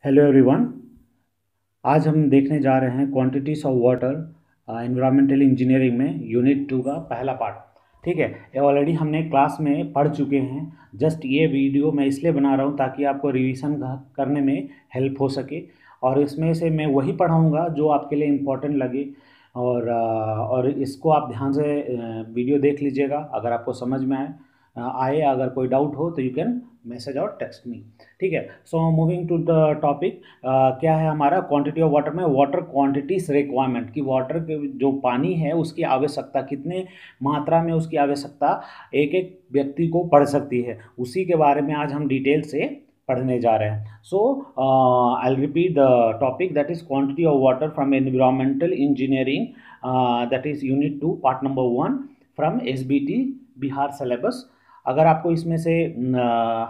Hello everyone. आज हम देखने जा रहे हैं quantities of water environmental engineering में यूनिट 2 का पहला पार्ट। ठीक है, ये ऑलरेडी हमने क्लास में पढ़ चुके हैं। जस्ट ये वीडियो मैं इसलिए बना रहा हूँ ताकि आपको रिवीजन करने में हेल्प हो सके, और इसमें से मैं वही पढ़ाऊँगा जो आपके लिए इम्पोर्टेंट लगे। और इसको आप ध्यान से वीडियो देख लीजिएगा। अगर आपको समझ में आए, अगर कोई डाउट हो तो you can message or text me. ठीक है, so moving to the topic. क्या है हमारा क्वांटिटी ऑफ वाटर में वाटर क्वांटिटीज रिक्वायरमेंट की वाटर के जो पानी है उसकी आवश्यकता कितने मात्रा में उसकी आवश्यकता एक एक व्यक्ति को पड़ सकती है, उसी के बारे में आज हम डिटेल से पढ़ने जा रहे हैं। So I will repeat the topic, that is quantity of water from environmental engineering, that is unit 2 part number 1 फ्रॉम एसबीटी बिहार सिलेबस। अगर आपको इसमें से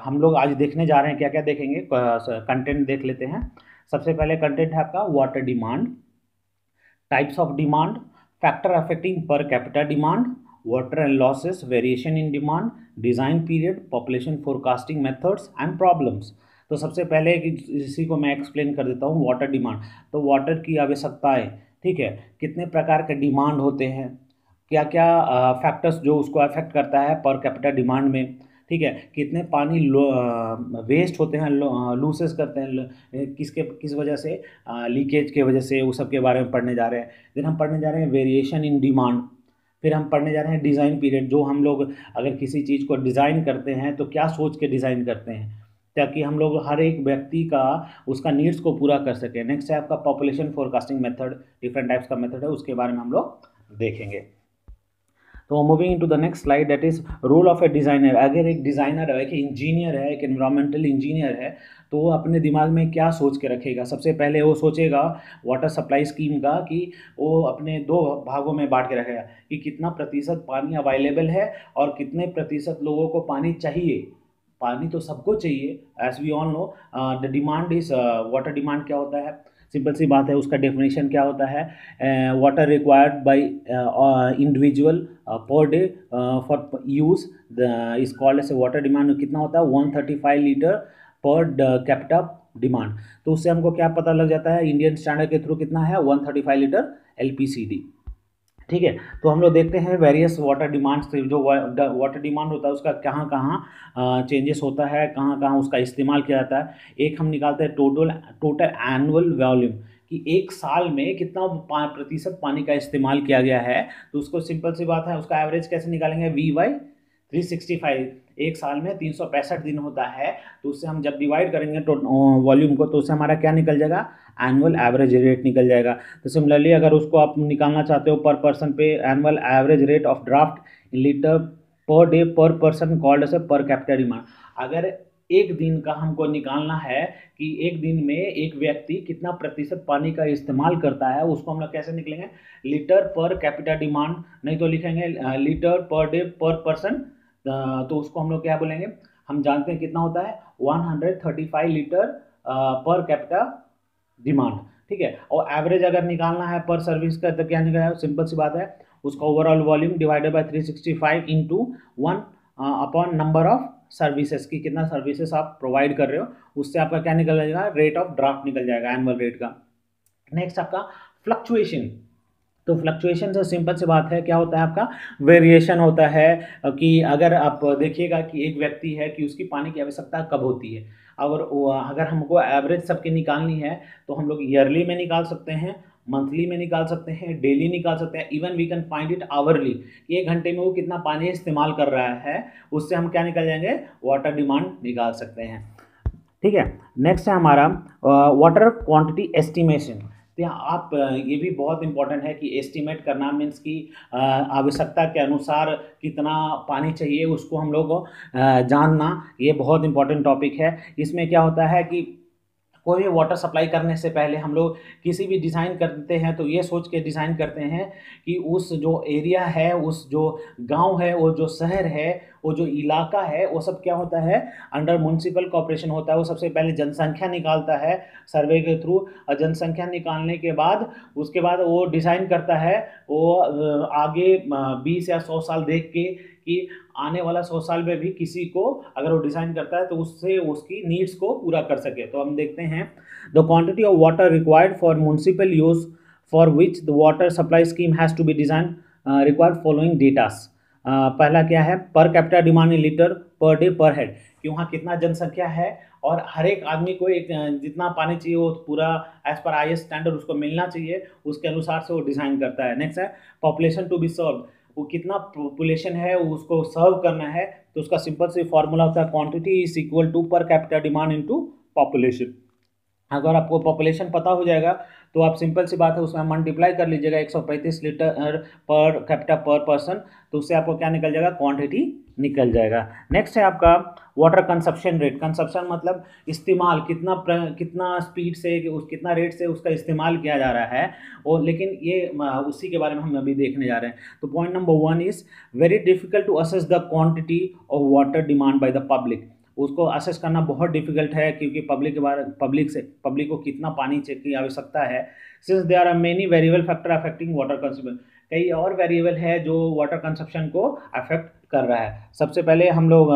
हम लोग आज देखने जा रहे हैं, क्या क्या देखेंगे, कंटेंट देख लेते हैं। सबसे पहले कंटेंट है आपका water demand, types of demand, factor affecting पर capita demand, water and losses, variation in demand, design period, population forecasting methods and problems. तो सबसे पहले इसी को मैं एक्सप्लेन कर देता हूँ, वाटर डिमांड। तो वाटर की आवश्यकताएं, ठीक है, कितने प्रकार के डिमांड होते हैं, क्या क्या फैक्टर्स जो उसको अफेक्ट करता है पर कैपिटा डिमांड में, ठीक है, कितने पानी वेस्ट होते हैं, लूसेस करते हैं, किस वजह से, लीकेज के वजह से, वो सब के बारे में पढ़ने जा रहे हैं। फिर हम पढ़ने जा रहे हैं वेरिएशन इन डिमांड। फिर हम पढ़ने जा रहे हैं डिज़ाइन पीरियड, जो हम लोग अगर किसी चीज़ को डिज़ाइन करते हैं तो क्या सोच के डिज़ाइन करते हैं ताकि हम लोग हर एक व्यक्ति का उसका नीड्स को पूरा कर सकें। नेक्स्ट है आपका population forecasting method, different types का मेथड है, उसके बारे में हम लोग देखेंगे। तो moving to the next slide, that is role of a designer. अगर एक डिज़ाइनर है, एक इंजीनियर है, एक एनवायरमेंटल इंजीनियर है, तो वो अपने दिमाग में क्या सोच के रखेगा। सबसे पहले वो सोचेगा वाटर सप्लाई स्कीम का, कि वो अपने दो भागों में बांट के रखेगा कि कितना प्रतिशत पानी अवेलेबल है और कितने प्रतिशत लोगों को पानी चाहिए। पानी तो सबको चाहिए, as we all know the demand is water demand क्या होता है, सिंपल सी बात है, उसका डेफिनेशन क्या होता है, water required by individual per day for use is called as water demand. कितना होता है 135 लीटर पर कैपिटा डिमांड। तो उससे हमको क्या पता लग जाता है, इंडियन स्टैंडर्ड के थ्रू कितना है 135 लीटर एलपीसीडी। ठीक है, तो हम लोग देखते हैं वेरियस वाटर डिमांड से, जो वाटर डिमांड होता है उसका कहाँ कहाँ चेंजेस होता है, कहाँ कहाँ उसका इस्तेमाल किया जाता है। एक हम निकालते हैं टोटल एनुअल वॉल्यूम, कि एक साल में कितना प्रतिशत पानी का इस्तेमाल किया गया है। तो उसको सिंपल सी बात है, उसका एवरेज कैसे निकालेंगे, V/365। एक साल में 365 दिन होता है, तो उससे हम जब डिवाइड करेंगे वॉल्यूम को, तो उससे हमारा क्या निकल जाएगा, एनुअल एवरेज रेट निकल जाएगा। तो सिमिलरली अगर उसको आप निकालना चाहते हो पर पर्सन पे, annual average rate of draft in litre per day per person called as per capita demand. अगर एक दिन का हमको निकालना है कि एक दिन में एक व्यक्ति कितना प्रतिशत पानी का इस्तेमाल करता है, उसको हम लोग कैसे निकलेंगे, लीटर पर कैपिटा डिमांड, नहीं तो लिखेंगे litre per day per person. तो उसको हम लोग क्या बोलेंगे, हम जानते हैं कितना होता है 135 लीटर पर कैपिटा डिमांड। ठीक है, और एवरेज अगर निकालना है पर सर्विस का, तो क्या निकलेगा, सिंपल सी बात है, उसका overall volume divided by 365 into 1 upon number of services, की कितना सर्विसेज आप प्रोवाइड कर रहे हो, उससे आपका क्या निकल जाएगा, रेट ऑफ ड्राफ्ट निकल जाएगा, एनुअल रेट का। नेक्स्ट आपका फ्लक्चुएशन। तो फ्लक्चुएशन से सिंपल सी बात है, क्या होता है आपका, वेरिएशन होता है। कि अगर आप देखिएगा कि एक व्यक्ति है कि उसकी पानी की आवश्यकता कब होती है, अगर हमको एवरेज सबकी निकालनी है तो हम लोग ईयरली में निकाल सकते हैं, मंथली में निकाल सकते हैं, डेली निकाल सकते हैं, even we can find it hourly, कि एक घंटे में वो कितना पानी इस्तेमाल कर रहा है, उससे हम क्या निकल जाएंगे, वाटर डिमांड निकाल सकते हैं। ठीक है, नेक्स्ट है हमारा वाटर क्वांटिटी एस्टिमेशन। तो यहाँ आप ये भी बहुत इंपॉर्टेंट है कि एस्टिमेट करना मीन्स कि आवश्यकता के अनुसार कितना पानी चाहिए उसको हम लोग को जानना, ये बहुत इंपॉर्टेंट टॉपिक है। इसमें क्या होता है कि कोई भी वाटर सप्लाई करने से पहले हम लोग किसी भी डिज़ाइन करते हैं तो ये सोच के डिज़ाइन करते हैं कि उस जो एरिया है, उस जो गांव है, वो जो शहर है, वो जो इलाका है, वो सब क्या होता है, अंडर म्यूनसिपल कॉर्पोरेशन होता है। वो सबसे पहले जनसंख्या निकालता है सर्वे के थ्रू, और जनसंख्या निकालने के बाद उसके बाद वो डिज़ाइन करता है, वो आगे 20 या 100 साल देख के कि आने वाला 100 साल में भी किसी को अगर वो डिज़ाइन करता है तो उससे उसकी नीड्स को पूरा कर सके। तो हम देखते हैं the quantity of water required for municipal use for which the water supply scheme has to be design required following datas. पहला क्या है, per capita demand in litre per day per head, कि वहाँ कितना जनसंख्या है और हर एक आदमी को एक जितना पानी चाहिए वो पूरा एज पर IS स्टैंडर्ड उसको मिलना चाहिए, उसके अनुसार से वो डिज़ाइन करता है। नेक्स्ट है पॉपुलेशन टू बी सर्व, वो कितना पॉपुलेशन है उसको सर्व करना है, तो उसका सिंपल से फॉर्मूला होता है quantity is equal to per capita demand into population. अगर आपको पॉपुलेशन पता हो जाएगा तो आप सिंपल सी बात है उसमें मल्टीप्लाई कर लीजिएगा 135 लीटर पर कैपिटा पर पर्सन, तो उससे आपको क्या निकल जाएगा, क्वांटिटी निकल जाएगा। नेक्स्ट है आपका वाटर कंजप्शन रेट। कंजप्शन मतलब इस्तेमाल, कितना स्पीड से कितना रेट से उसका इस्तेमाल किया जा रहा है, और लेकिन ये उसी के बारे में हम अभी देखने जा रहे हैं। तो point number 1 is very difficult to assess the quantity of water demand by the public. उसको असेस करना बहुत डिफिकल्ट है क्योंकि पब्लिक को कितना पानी की आवश्यकता है, since there are many variable factor affecting water consumption. कई और वेरिएबल है जो वाटर कंजप्शन को अफेक्ट कर रहा है। सबसे पहले हम लोग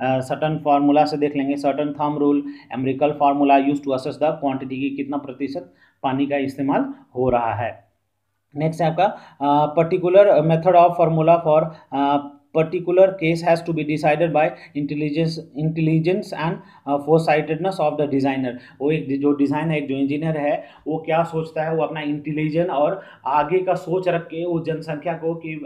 सर्टन फार्मूला से देख लेंगे, certain thumb rule, empirical formula use to assess the quantity की कितना प्रतिशत पानी का इस्तेमाल हो रहा है। नेक्स्ट है आपका particular method of formula for particular case has to be decided by intelligence and foresightedness of the designer। वो एक जो डिज़ाइन है, एक जो इंजीनियर है वो क्या सोचता है, वो अपना इंटेलिजेंस और आगे का सोच रख के उस जनसंख्या को कि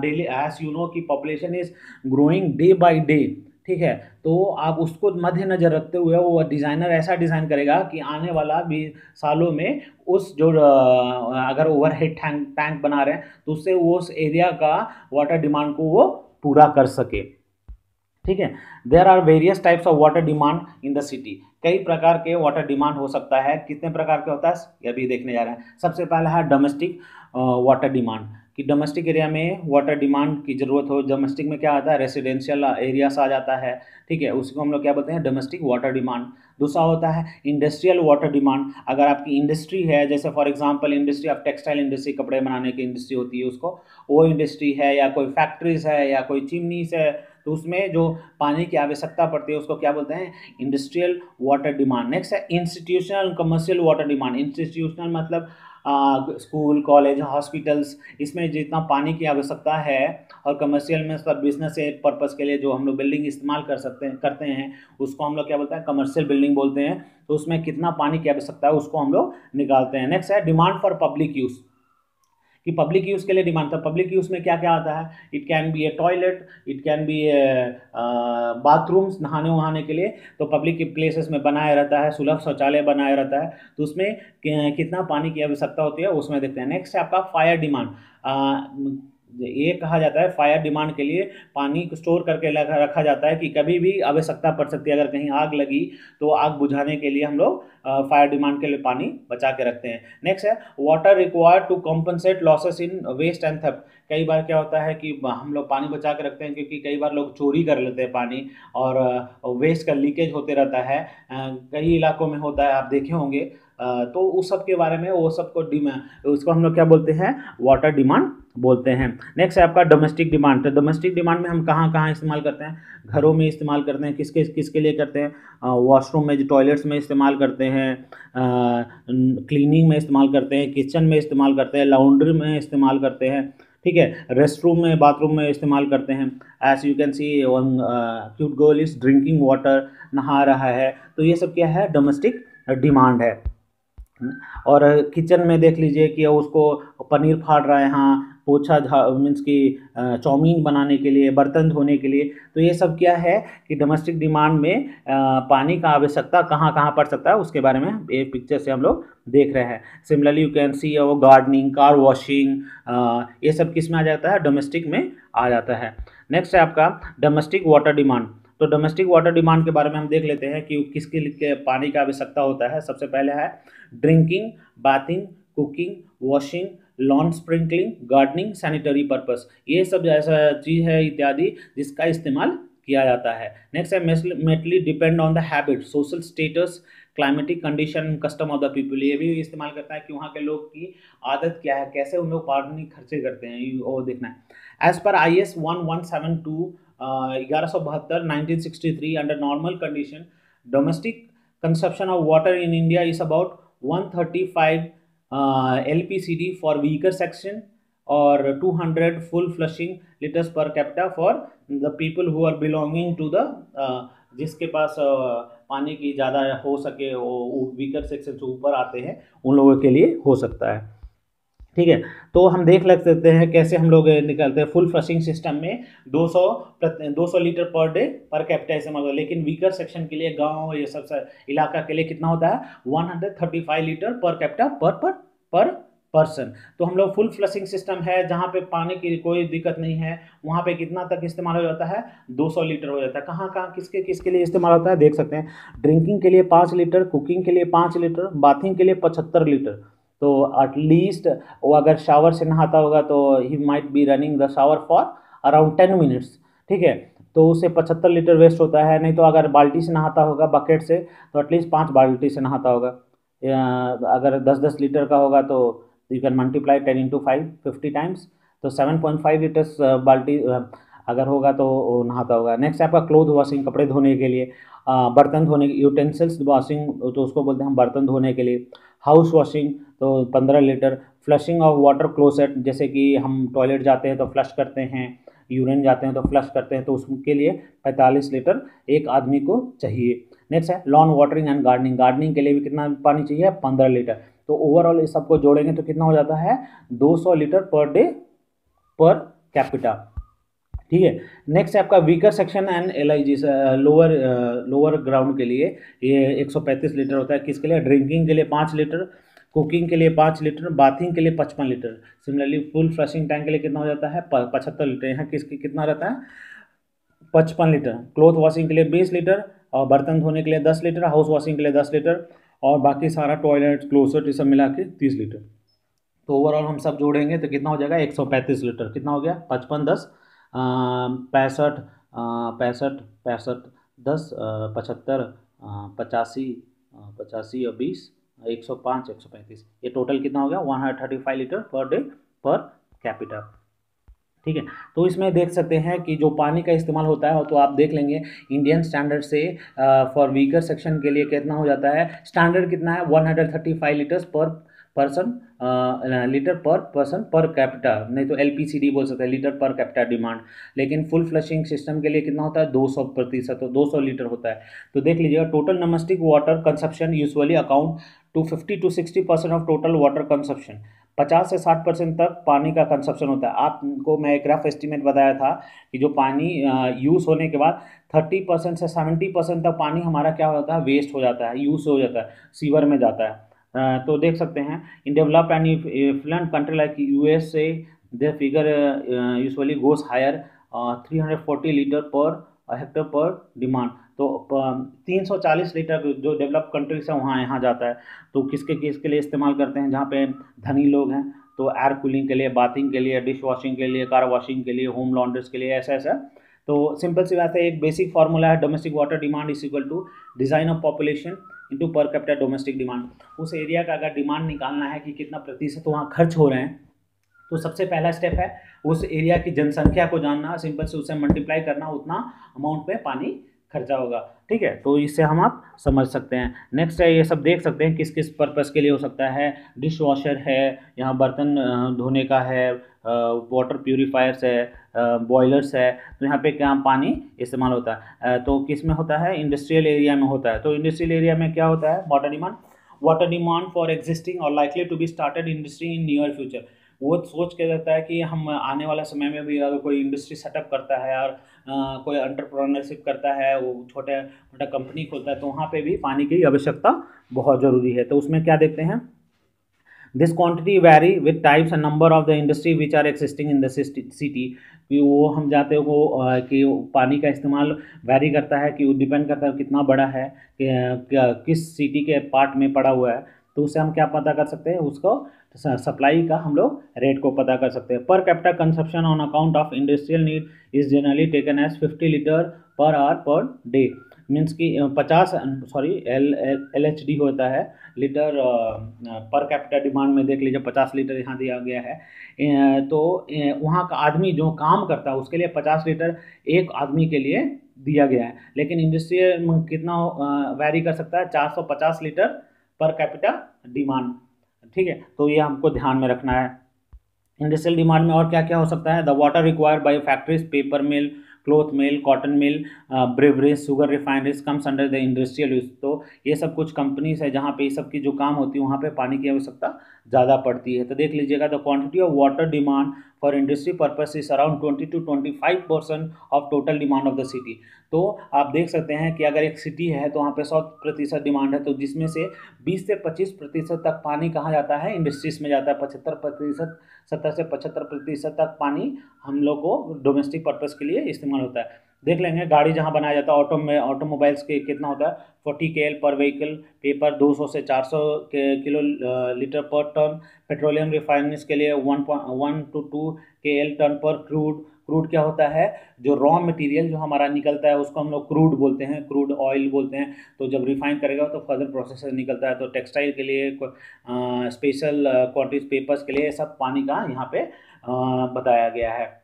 डेली एज यू नो कि population is growing day by day, ठीक है, तो आप उसको मद्देनजर रखते हुए वो डिज़ाइनर ऐसा डिज़ाइन करेगा कि आने वाला 20 सालों में उस जो अगर ओवरहेड टैंक बना रहे हैं तो उससे वो उस एरिया का वाटर डिमांड को वो पूरा कर सके, ठीक है। There are various types of water demand in the city. कई प्रकार के वाटर डिमांड हो सकता है। कितने प्रकार के होता है ये अभी देखने जा रहे हैं। सबसे पहला है डोमेस्टिक वाटर डिमांड, कि डोमेस्टिक एरिया में वाटर डिमांड की ज़रूरत हो। डोमेस्टिक में क्या आता है, रेसिडेंशियल एरियाज आ जाता है, ठीक है, उसको हम लोग क्या बोलते हैं, डोमेस्टिक वाटर डिमांड। दूसरा होता है इंडस्ट्रियल वाटर डिमांड। अगर आपकी इंडस्ट्री है, जैसे for example industry of textile industry, कपड़े बनाने की इंडस्ट्री होती है उसको, वो इंडस्ट्री है, या कोई फैक्ट्रीज है, या कोई चिमनीस है, तो उसमें जो पानी की आवश्यकता पड़ती है उसको क्या बोलते हैं, इंडस्ट्रियल वाटर डिमांड। नेक्स्ट है institutional commercial water demand. Institutional मतलब स्कूल, कॉलेज, हॉस्पिटल्स, इसमें जितना पानी की आवश्यकता है, और कमर्शियल में सब बिजनेस पर्पज़ के लिए जो हम लोग बिल्डिंग इस्तेमाल करते हैं उसको हम लोग क्या बोलते हैं, कमर्शियल बिल्डिंग बोलते हैं। तो उसमें कितना पानी की आवश्यकता है उसको हम लोग निकालते हैं। नेक्स्ट है डिमांड फॉर पब्लिक यूज़, कि पब्लिक यूज़ के लिए डिमांड था। पब्लिक यूज़ में क्या क्या आता है, it can be A toilet, it can be bathrooms, नहाने वहाने के लिए तो पब्लिक प्लेसेस में बनाया रहता है, सुलभ शौचालय बनाया रहता है, तो उसमें कितना पानी की आवश्यकता होती है उसमें देखते हैं। नेक्स्ट है आपका फायर डिमांड। ये कहा जाता है फायर डिमांड के लिए पानी को स्टोर करके रखा जाता है कि कभी भी आवश्यकता पड़ सकती है। अगर कहीं आग लगी तो आग बुझाने के लिए हम लोग फायर डिमांड के लिए पानी बचा के रखते हैं। नेक्स्ट है water required to compensate losses in waste and theft. कई बार क्या होता है कि हम लोग पानी बचा के रखते हैं क्योंकि कई बार लोग चोरी कर लेते हैं पानी, और वेस्ट का लीकेज होते रहता है, कई इलाकों में होता है, आप देखे होंगे। तो उस सब के बारे में वो सबको उसको हम लोग क्या बोलते हैं, वाटर डिमांड बोलते हैं। नेक्स्ट है आपका डोमेस्टिक डिमांड। तो डोमेस्टिक डिमांड में हम कहाँ कहाँ इस्तेमाल करते हैं, घरों में इस्तेमाल करते हैं, किसके लिए करते हैं, वॉशरूम में, टॉयलेट्स में इस्तेमाल करते हैं, क्लीनिंग में इस्तेमाल करते हैं, किचन में इस्तेमाल करते हैं, लॉन्ड्री में इस्तेमाल करते हैं, ठीक है, रेस्ट रूम में, बाथरूम में इस्तेमाल करते हैं। As you can see one cute girl is drinking water, नहा रहा है, तो ये सब क्या है, डोमेस्टिक डिमांड है। और किचन में देख लीजिए कि उसको पनीर फाड़ रहा है, हाँ, पोछा मीन्स कि चाउमीन बनाने के लिए, बर्तन धोने के लिए, तो ये सब क्या है कि डोमेस्टिक डिमांड में पानी का आवश्यकता कहाँ कहाँ पड़ सकता है उसके बारे में ये पिक्चर से हम लोग देख रहे हैं। सिमिलरली यू कैन सी वो गार्डनिंग, कार वॉशिंग, ये सब किस में आ जाता है, डोमेस्टिक में आ जाता है। नेक्स्ट है आपका डोमेस्टिक वाटर डिमांड। तो डोमेस्टिक वाटर डिमांड के बारे में हम देख लेते हैं कि किसके लिए पानी का आवश्यकता होता है। सबसे पहले है drinking, bathing, cooking, washing, lawn sprinkling, gardening, sanitary purpose, ये सब ऐसा चीज़ है इत्यादि जिसका इस्तेमाल किया जाता है। नेक्स्ट है mainly depend on the habit, social status, climatic condition, custom of the people, ये भी इस्तेमाल करता है कि वहाँ के लोग की आदत क्या है, कैसे उन लोग पानी खर्चे करते हैं, वो देखना है। As per IS 1172 1172 1963 under normal condition domestic consumption of water in India is about 135 LPCD for weaker section or 200 full flushing liters per capita for the people who are belonging to the जिसके पास पानी की ज़्यादा हो सके, वो weaker section से ऊपर आते हैं, उन लोगों के लिए हो सकता है। ठीक है, तो हम देख लग सकते हैं कैसे हम लोग निकलते हैं। फुल फ्लशिंग सिस्टम में 200 litre per day per capita इस्तेमाल होता है, लेकिन वीकर सेक्शन के लिए, गांव ये सब इलाका के लिए कितना होता है, 135 लीटर पर कैपिटा पर पर्सन। तो हम लोग फुल फ्लशिंग सिस्टम है जहाँ पे पानी की कोई दिक्कत नहीं है, वहाँ पे कितना तक इस्तेमाल हो जाता है, 200 लीटर हो जाता है। कहाँ कहाँ किसके किसके लिए इस्तेमाल होता है देख सकते हैं। ड्रिंकिंग के लिए 5 लीटर, कुकिंग के लिए 5 लीटर, बाथिंग के लिए 75 लीटर। तो एटलीस्ट वो अगर शावर से नहाता होगा तो he might be running the shower for around 10 minutes. ठीक है, तो उससे 75 लीटर वेस्ट होता है। नहीं तो अगर बाल्टी से नहाता होगा, बकेट से, तो एटलीस्ट 5 बाल्टी से नहाता होगा। अगर 10-10 लीटर का होगा तो you can multiply 10 into 5 50 times, तो 7.5 लीटर्स बाल्टी अगर होगा तो नहाता होगा। नेक्स्ट आपका क्लोथ वॉशिंग, कपड़े धोने के लिए, बर्तन धोने, यूटेंसिल्स वॉशिंग तो उसको बोलते हैं हम बर्तन धोने के लिए। हाउस वॉशिंग तो 15 litre. Flushing of water closet, जैसे कि हम टॉयलेट जाते हैं तो फ्लश करते हैं, यूरिन जाते हैं तो फ्लश करते हैं, तो उसके लिए 45 लीटर एक आदमी को चाहिए। नेक्स्ट है lawn watering and gardening, gardening के लिए भी कितना पानी चाहिए, 15 लीटर। तो ओवरऑल इस सबको जोड़ेंगे तो कितना हो जाता है, 200 litre per day per capita. ठीक है, नेक्स्ट है आपका weaker section and LIG, lower ground के लिए ये 135 लीटर होता है। किसके लिए, ड्रिंकिंग के लिए 5 लीटर, कुकिंग के लिए 5 लीटर, बाथिंग के लिए 55 litre. Similarly full flushing tank के लिए कितना हो जाता है, 75 लीटर। यहाँ किसकी कितना रहता है, 55 लीटर। क्लोथ वॉशिंग के लिए 20 लीटर, और बर्तन धोने के लिए 10 लीटर, हाउस वॉशिंग के लिए 10 लीटर, और बाकी सारा टॉयलेट क्लोसेट ये सब मिला के 30 लीटर। तो ओवरऑल हम सब जोड़ेंगे तो कितना हो जाएगा, 135 लीटर। कितना हो गया, 55 10 65 65 65 10 75 85 85 और 20 105 135, ये टोटल कितना हो गया, 135 litre per day per capita. ठीक है, तो इसमें देख सकते हैं कि जो पानी का इस्तेमाल होता है, तो आप देख लेंगे इंडियन स्टैंडर्ड से फॉर वीकर सेक्शन के लिए कितना हो जाता है, स्टैंडर्ड कितना है, 135 लीटर्स पर पर्सन, लीटर पर पर्सन पर कैपिटा, नहीं तो LPCD बोल सकते हैं, लीटर पर कैपिटा डिमांड। लेकिन फुल फ्लशिंग सिस्टम के लिए कितना होता है, 200%, तो 200 लीटर होता है। तो देख लीजिएगा, total domestic water consumption usually account to 50 to 60% of total water consumption. 50 से 60% तक पानी का कंजप्शन होता है। आपको मैं एक रफ एस्टिमेट बताया था कि जो पानी यूज़ होने के बाद 30% से 70% तक पानी हमारा क्या होता है, वेस्ट हो जाता है, यूज़ हो जाता है, सीवर में जाता है। तो देख सकते हैं in developed and influent country like USA the figure usually goes higher 340 litre per hectare per demand. तो 340 लीटर जो डेवलप कंट्रीज है वहाँ यहाँ जाता है। तो किसके लिए इस्तेमाल करते हैं, जहाँ पे धनी लोग हैं तो एयर कूलिंग के लिए, बाथिंग के लिए, डिश वॉशिंग के लिए, कार वॉशिंग के लिए, होम लॉन्ड्रीज के लिए, ऐसा ऐसा। तो सिंपल सी बात है, एक बेसिक फार्मूला है, domestic water demand is equal to design of population into per capita domestic demand. उस एरिया का अगर डिमांड निकालना है कि कितना प्रतिशत वहाँ खर्च हो रहे हैं, तो सबसे पहला स्टेप है उस एरिया की जनसंख्या को जानना, सिंपल से उसे मल्टीप्लाई करना, उतना अमाउंट में पानी खर्चा होगा। ठीक है, तो इससे हम आप समझ सकते हैं। नेक्स्ट है, ये सब देख सकते हैं किस किस पर्पज़ के लिए हो सकता है। डिश वॉशर है, यहाँ बर्तन धोने का है, वाटर प्यूरीफायर्स है, बॉयलर्स है, तो यहाँ पे क्या पानी इस्तेमाल होता है। तो किस में होता है, इंडस्ट्रियल एरिया में होता है। तो इंडस्ट्रियल एरिया में क्या होता है, वाटर डिमांड फॉर एग्जिस्टिंग और likely to be started industry in near future. वो सोच के रहता है कि हम आने वाला समय में भी अगर कोई इंडस्ट्री सेटअप करता है और कोई एंटरप्रेन्योरशिप करता है, वो छोटा कंपनी खोलता है, तो वहाँ पे भी पानी की आवश्यकता बहुत ज़रूरी है। तो उसमें क्या देखते हैं, this quantity vary with types and number of the industry which are existing in the city. कि वो हम जाते हो कि पानी का इस्तेमाल वैरी करता है, कि वो डिपेंड करता है कितना बड़ा है, कि किस सिटी के पार्ट में पड़ा हुआ है। तो उससे हम क्या पता कर सकते हैं, उसको सप्लाई का हम लोग रेट को पता कर सकते हैं। Per capita consumption on account of industrial need is generally taken as 50 litre per hour per day. Means कि 50 सॉरी LHD होता है लीटर पर कैपिटा डिमांड में। देख लीजिए 50 लीटर यहाँ दिया गया है। तो वहाँ का आदमी जो काम करता है उसके लिए 50 लीटर एक आदमी के लिए दिया गया है, लेकिन इंडस्ट्रियल कितना वैरी कर सकता है, 450 लीटर पर कैपिटा डिमांड। ठीक है, तो ये हमको ध्यान में रखना है। इंडस्ट्रियल डिमांड में और क्या क्या हो सकता है, the water required bye factories, paper mill, cloth mill, cotton mill, breweries, sugar refineries comes under the industrial use. तो ये सब कुछ कंपनीज है जहाँ पे ये सब की जो काम होती है वहाँ पे पानी की आवश्यकता ज़्यादा पड़ती है। तो देख लीजिएगा, the quantity of water demand for industry purpose is around 20 to 25% of total demand of the city. तो आप देख सकते हैं कि अगर एक सिटी है तो वहाँ पे 100% डिमांड है, तो जिसमें से 20 से 25% तक पानी कहाँ जाता है, इंडस्ट्रीज में जाता है। 75%, 70 से 75% तक पानी हम लोग को डोमेस्टिक पर्पस के लिए इस्तेमाल होता है। देख लेंगे गाड़ी जहाँ बनाया जाता है, ऑटोमोबाइल्स के कितना होता है, 40 KL पर व्हीकल, पेपर 200 से 400 किलो लीटर पर टन, पेट्रोलियम रिफाइनरीज के लिए 1 to 2 KL टन पर क्रूड। क्रूड क्या होता है, जो रॉ मटेरियल जो हमारा निकलता है उसको हम लोग क्रूड बोलते हैं, क्रूड ऑयल बोलते हैं। तो जब रिफाइन करेगा तो फर्दर प्रोसेस से निकलता है। तो टेक्सटाइल के लिए स्पेशल क्वांटिटीज, पेपर्स के लिए सब पानी का यहाँ पे बताया गया है।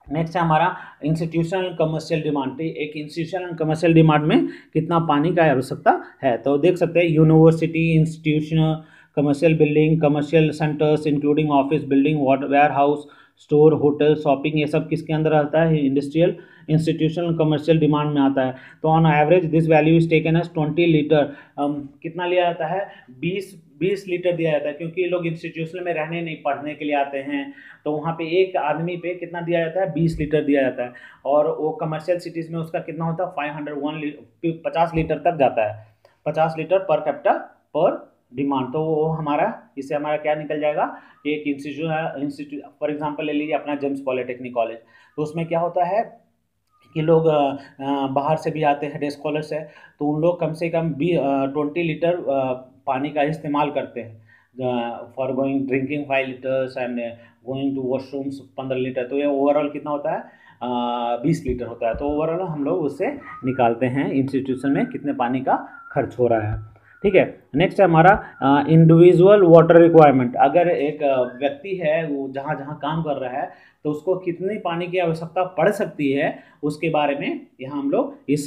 नेक्स्ट है हमारा इंस्टीट्यूशनल कमर्शियल डिमांड। एक इंस्टीट्यूशनल कमर्शियल डिमांड में कितना पानी का आवश्यकता है, तो देख सकते हैं university, institutional, commercial building, commercial centres including office building, warehouse, store, hotel, shopping, ये सब किसके अंदर आता है, इंडस्ट्रियल इंस्टीट्यूशनल कमर्शियल डिमांड में आता है। तो on average this value is taken as 20 litre. कितना लिया जाता है, 20 लीटर दिया जाता है, क्योंकि लोग इंस्टीट्यूशन में रहने नहीं, पढ़ने के लिए आते हैं। तो वहाँ पे एक आदमी पे कितना दिया जाता है, 20 लीटर दिया जाता है। और वो कमर्शियल सिटीज़ में उसका कितना होता है, 50 लीटर तक जाता है, 50 litre per capita per demand. तो वो हमारा, इससे हमारा क्या निकल जाएगा कि एक इंस्टीट्यूट फॉर एग्जांपल ले लीजिए अपना जेम्स पॉलिटेक्निक कॉलेज। तो उसमें क्या होता है कि लोग बाहर से भी आते हैं, डे स्कॉलर्स है, तो उन लोग कम से कम 20 लीटर पानी का इस्तेमाल करते हैं for going drinking 5 litres and going to washrooms 15 litre. तो ये ओवरऑल कितना होता है, 20 लीटर होता है। तो ओवरऑल हम लोग उससे निकालते हैं इंस्टीट्यूशन में कितने पानी का खर्च हो रहा है। ठीक है, नेक्स्ट है हमारा इंडिविजुअल वाटर रिक्वायरमेंट। अगर एक व्यक्ति है वो जहाँ जहाँ काम कर रहा है तो उसको कितनी पानी की आवश्यकता पड़ सकती है, उसके बारे में यहाँ हम लोग इस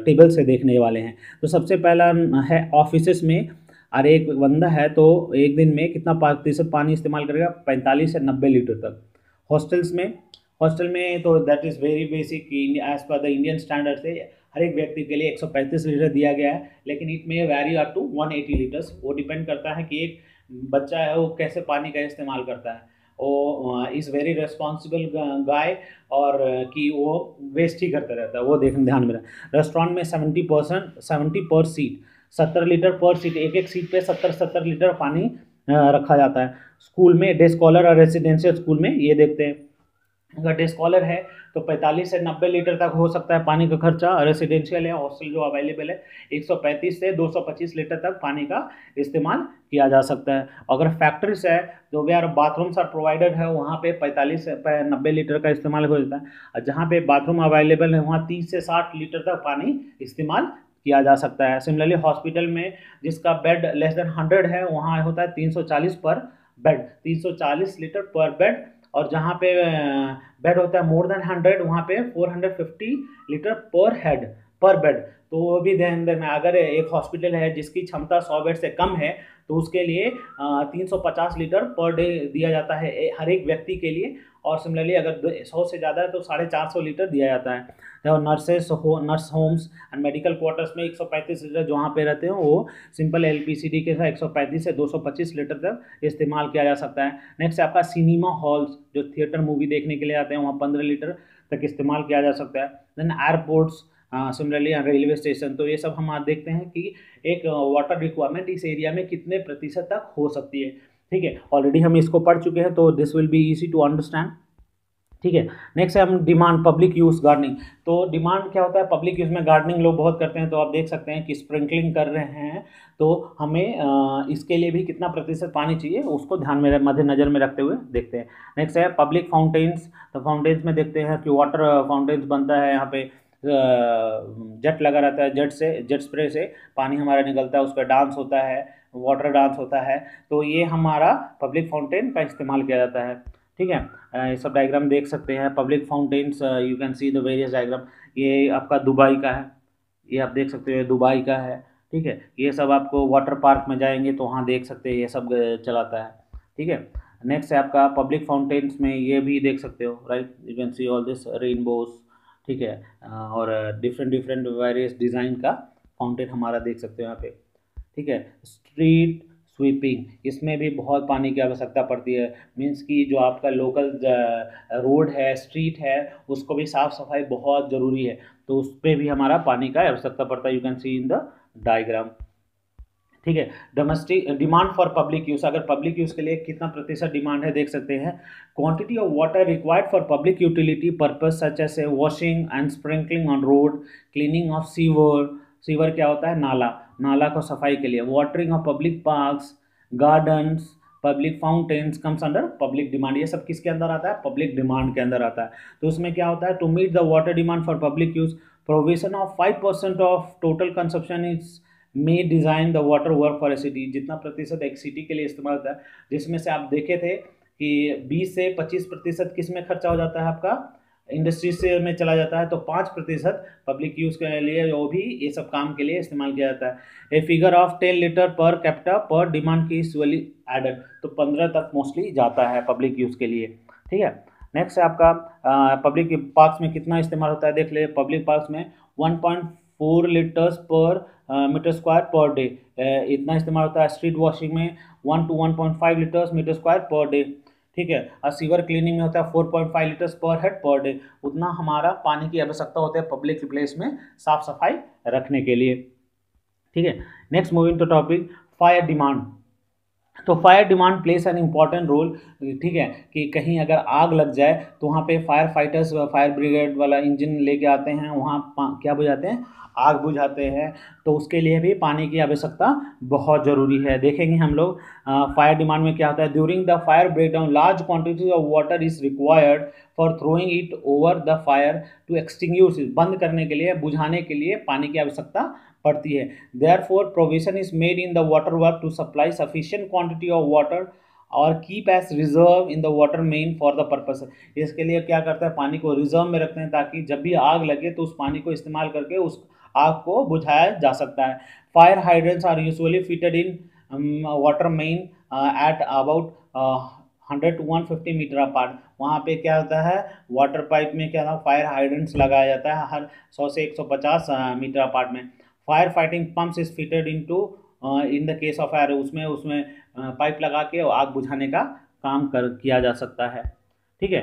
टेबल से देखने वाले हैं। तो सबसे पहला है ऑफिसेस में। अरे एक बंदा है तो एक दिन में कितना प्रतिशत पानी इस्तेमाल करेगा, 45 से 90 लीटर तक। हॉस्टल में तो that is very basic, as per the Indian standard से हर एक व्यक्ति के लिए 135 लीटर दिया गया है, लेकिन इट में वैरी अप टू 180 लीटर्स। वो डिपेंड करता है कि एक बच्चा है वो कैसे पानी का इस्तेमाल करता है। वो इज़ वेरी रिस्पॉन्सिबल गाय, और कि वो वेस्ट ही करता रहता है, वो ध्यान में रहा। रेस्टोरेंट में 70 पर सीट, 70 लीटर पर सीट, एक सीट पे 70 लीटर पानी रखा जाता है। स्कूल में, डे स्कॉलर और रेसिडेंशियल स्कूल में ये देखते हैं, अगर डे स्कॉलर है तो 45 से 90 लीटर तक हो सकता है पानी का खर्चा। रेसिडेंशियल है, हॉस्टल जो अवेलेबल है, 135 से 225 लीटर तक पानी का इस्तेमाल किया जा सकता है। अगर फैक्ट्रीज है जो भी यार बाथरूम्स आर प्रोवाइडेड है, वहाँ पे 45 से 90 लीटर का इस्तेमाल हो जाता है। और जहाँ पे बाथरूम अवेलेबल है वहाँ 30 से 60 लीटर तक पानी इस्तेमाल किया जा सकता है। सिमिलरली हॉस्पिटल में जिसका बेड लेस देन 100 है वहाँ होता है 340 पर बेड, 340 लीटर पर बेड। और जहाँ पे बेड होता है मोर देन 100 वहाँ पे 450 लीटर पर हेड पर बेड। तो वो भी ध्यान देना, अगर एक हॉस्पिटल है जिसकी क्षमता 100 बेड से कम है तो उसके लिए 350 लीटर पर डे दिया जाता है हर एक व्यक्ति के लिए। और सिमिलरली अगर 100 से ज़्यादा है तो 450 लीटर दिया जाता है। तो nurse homes and medical quarters में 135 लीटर जहाँ पे रहते हैं वो सिंपल LPCD के साथ 135 से 225 लीटर तक इस्तेमाल किया जा सकता है। नेक्स्ट आपका सिनेमा हॉल्स, जो थिएटर मूवी देखने के लिए आते हैं, वहाँ 15 लीटर तक इस्तेमाल किया जा सकता है। Then airports, similarly railway station. तो ये सब हम आज देखते हैं कि एक वाटर रिक्वायरमेंट इस एरिया में कितने प्रतिशत तक हो सकती है। ठीक है, ऑलरेडी हम इसको पढ़ चुके हैं तो this will be easy to understand. ठीक है, नेक्स्ट है हम डिमांड पब्लिक यूज़ गार्डनिंग। तो डिमांड क्या होता है, पब्लिक यूज़ में गार्डनिंग लोग बहुत करते हैं। तो आप देख सकते हैं कि स्प्रिंकलिंग कर रहे हैं तो हमें इसके लिए भी कितना प्रतिशत पानी चाहिए उसको ध्यान में मद्देनजर में रखते हुए देखते हैं। नेक्स्ट है पब्लिक फाउंटेन्स। तो फाउंटेन्स में देखते हैं कि वाटर फाउंटेन्स बनता है यहाँ पे जेट लगा रहता है, जेट स्प्रे से पानी हमारा निकलता है, उस पर डांस होता है, वाटर डांस होता है, तो ये हमारा पब्लिक फाउंटेन का इस्तेमाल किया जाता है। ठीक है, ये सब डायग्राम देख सकते हैं, public fountains, you can see the various diagram. ये आपका दुबई का है, ये आप देख सकते हो दुबई का है। ठीक है, ये सब आपको वाटर पार्क में जाएंगे तो वहाँ देख सकते हैं, ये सब चलाता है। ठीक है, नेक्स्ट है आपका पब्लिक फाउंटेन्स में, ये भी देख सकते हो, right, you can see all this rainbows. ठीक है, और डिफरेंट डिफरेंट वेरियस डिज़ाइन का फाउंटेन हमारा देख सकते हो यहाँ पे। ठीक है, स्ट्रीट स्वीपिंग, इसमें भी बहुत पानी की आवश्यकता पड़ती है। मीन्स कि जो आपका लोकल रोड है, स्ट्रीट है, उसको भी साफ़ सफाई बहुत ज़रूरी है, तो उस पर भी हमारा पानी का आवश्यकता पड़ता है, you can see in the diagram. ठीक है, domestic demand for public use, अगर पब्लिक यूज़ के लिए कितना प्रतिशत डिमांड है देख सकते हैं। Quantity of water required for public utility purpose such as washing and sprinkling on road, cleaning of sewer, sewer क्या होता है, नाला, नाला को सफाई के लिए, watering of public parks, gardens, public fountains comes under public demand. ये सब किसके अंदर आता है, पब्लिक डिमांड के अंदर आता है। तो उसमें क्या होता है, to meet the water demand for public use, provision of 5% of total consumption is may design the water work for a city, जितना प्रतिशत एक सिटी के लिए इस्तेमाल होता है, जिसमें से आप देखे थे कि 20 से 25% किस में खर्चा हो जाता है, आपका इंडस्ट्री से में चला जाता है, तो 5% पब्लिक यूज़ के लिए वो भी ये सब काम के लिए इस्तेमाल किया जाता है। A figure of 10 litre per capita per demand की यूजुअली एडेड, तो 15 तक मोस्टली जाता है पब्लिक यूज़ के लिए। ठीक है, नेक्स्ट है आपका पब्लिक पार्क्स में कितना इस्तेमाल होता है, देख ले, पब्लिक पार्क्स में 1.4 लीटर्स पर मीटर स्क्वायर पर डे, इतना इस्तेमाल होता है। स्ट्रीट वॉशिंग में 1 to 1.5 litres metre square per day. ठीक है, और सीवर क्लीनिंग में होता है 4.5 लीटर्स पर हेड पर डे। उतना हमारा पानी की आवश्यकता होती है पब्लिक प्लेस में साफ सफाई रखने के लिए। ठीक है, next moving to topic fire demand. तो fire demand plays an important role. ठीक है, कि कहीं अगर आग लग जाए तो वहाँ पे फायर फाइटर्स, फायर ब्रिगेड वाला इंजन लेके आते हैं, वहाँ क्या बुझाते हैं, आग बुझाते हैं, तो उसके लिए भी पानी की आवश्यकता बहुत ज़रूरी है। देखेंगे हम लोग फायर डिमांड में क्या होता है। During the fire breakdown large quantity of water is required for throwing it over the fire to extinguish, बंद करने के लिए, बुझाने के लिए पानी की आवश्यकता पड़ती है। Therefore provision is made in the water work to supply sufficient quantity of water और keep as reserve in the water main for the purpose. इसके लिए क्या करता है, पानी को रिजर्व में रखते हैं, ताकि जब भी आग लगे तो उस पानी को इस्तेमाल करके उस आग को बुझाया जा सकता है। Fire hydrants are usually fitted in water main at about 100 to 150 metre apart. वहाँ पे क्या होता है, वाटर पाइप में क्या था, फायर हाइड्रेंट्स लगाया जाता है हर 100 से 150 मीटर अपार्ट में। Fire fighting pumps is fitted into in the case of fire, उसमें पाइप लगा के आग बुझाने का काम किया जा सकता है। ठीक है,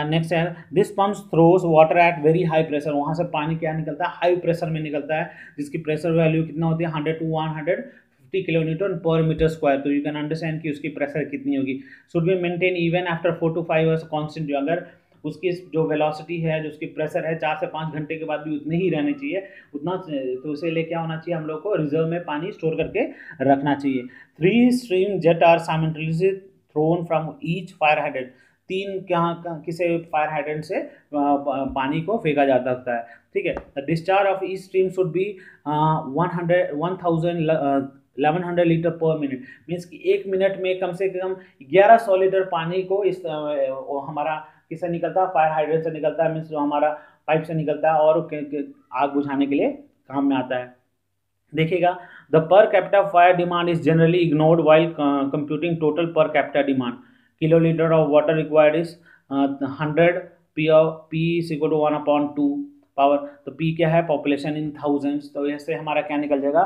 नेक्स्ट है this pumps throws water at very high pressure. वहाँ से पानी क्या निकलता है, हाई प्रेशर में निकलता है, जिसकी प्रेशर वैल्यू कितना होती है 100 to 150 किलोमीटर पर मीटर स्क्वायर। तो यू कैन अंडरस्टैंड कि उसकी प्रेशर कितनी होगी। Should be maintain even after 4 to 5 hours constant. अगर उसकी जो वेलोसिटी है, जो उसकी प्रेशर है, 4 से 5 घंटे के बाद भी उतनी ही रहनी चाहिए, उतना, तो उसे लिए क्या होना चाहिए, हम लोग को रिजर्व में पानी स्टोर करके रखना चाहिए। 3 stream jet are simultaneously thrown from each fire hydrant. 3 किसी फायर हाइड्रेंट से पानी को फेंका जा सकता है। ठीक है, the discharge of each stream should be 1100 litre पर मिनट। मीन्स कि 1 मिनट में कम से कम 1100 लीटर पानी को इस हमारा किससे निकलता है, फायर हाइड्रेंट से निकलता है, मीन्स जो हमारा पाइप से निकलता है और आग बुझाने के लिए काम में आता है। देखिएगा, the per capita fire demand is generally ignored while computing total per capita demand. Kilolitre of water required is 100 P is equal to 1/2 power. तो पी क्या है, पॉपुलेशन इन थाउजेंड्स, तो ऐसे हमारा क्या निकल जाएगा,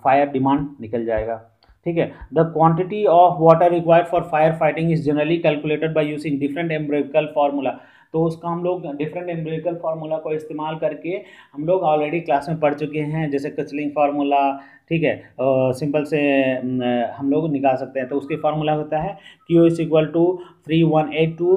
फायर डिमांड निकल जाएगा। ठीक है, the quantity of water required for fire fighting is generally calculated by using different empirical formula. तो उसका हम लोग डिफरेंट एम्पिरिकल फार्मूला को इस्तेमाल करके हम लोग ऑलरेडी क्लास में पढ़ चुके हैं, जैसे कचलिंग फार्मूला। ठीक है, सिंपल से हम लोग निकाल सकते हैं। तो उसकी फार्मूला होता है Q is equal to 3182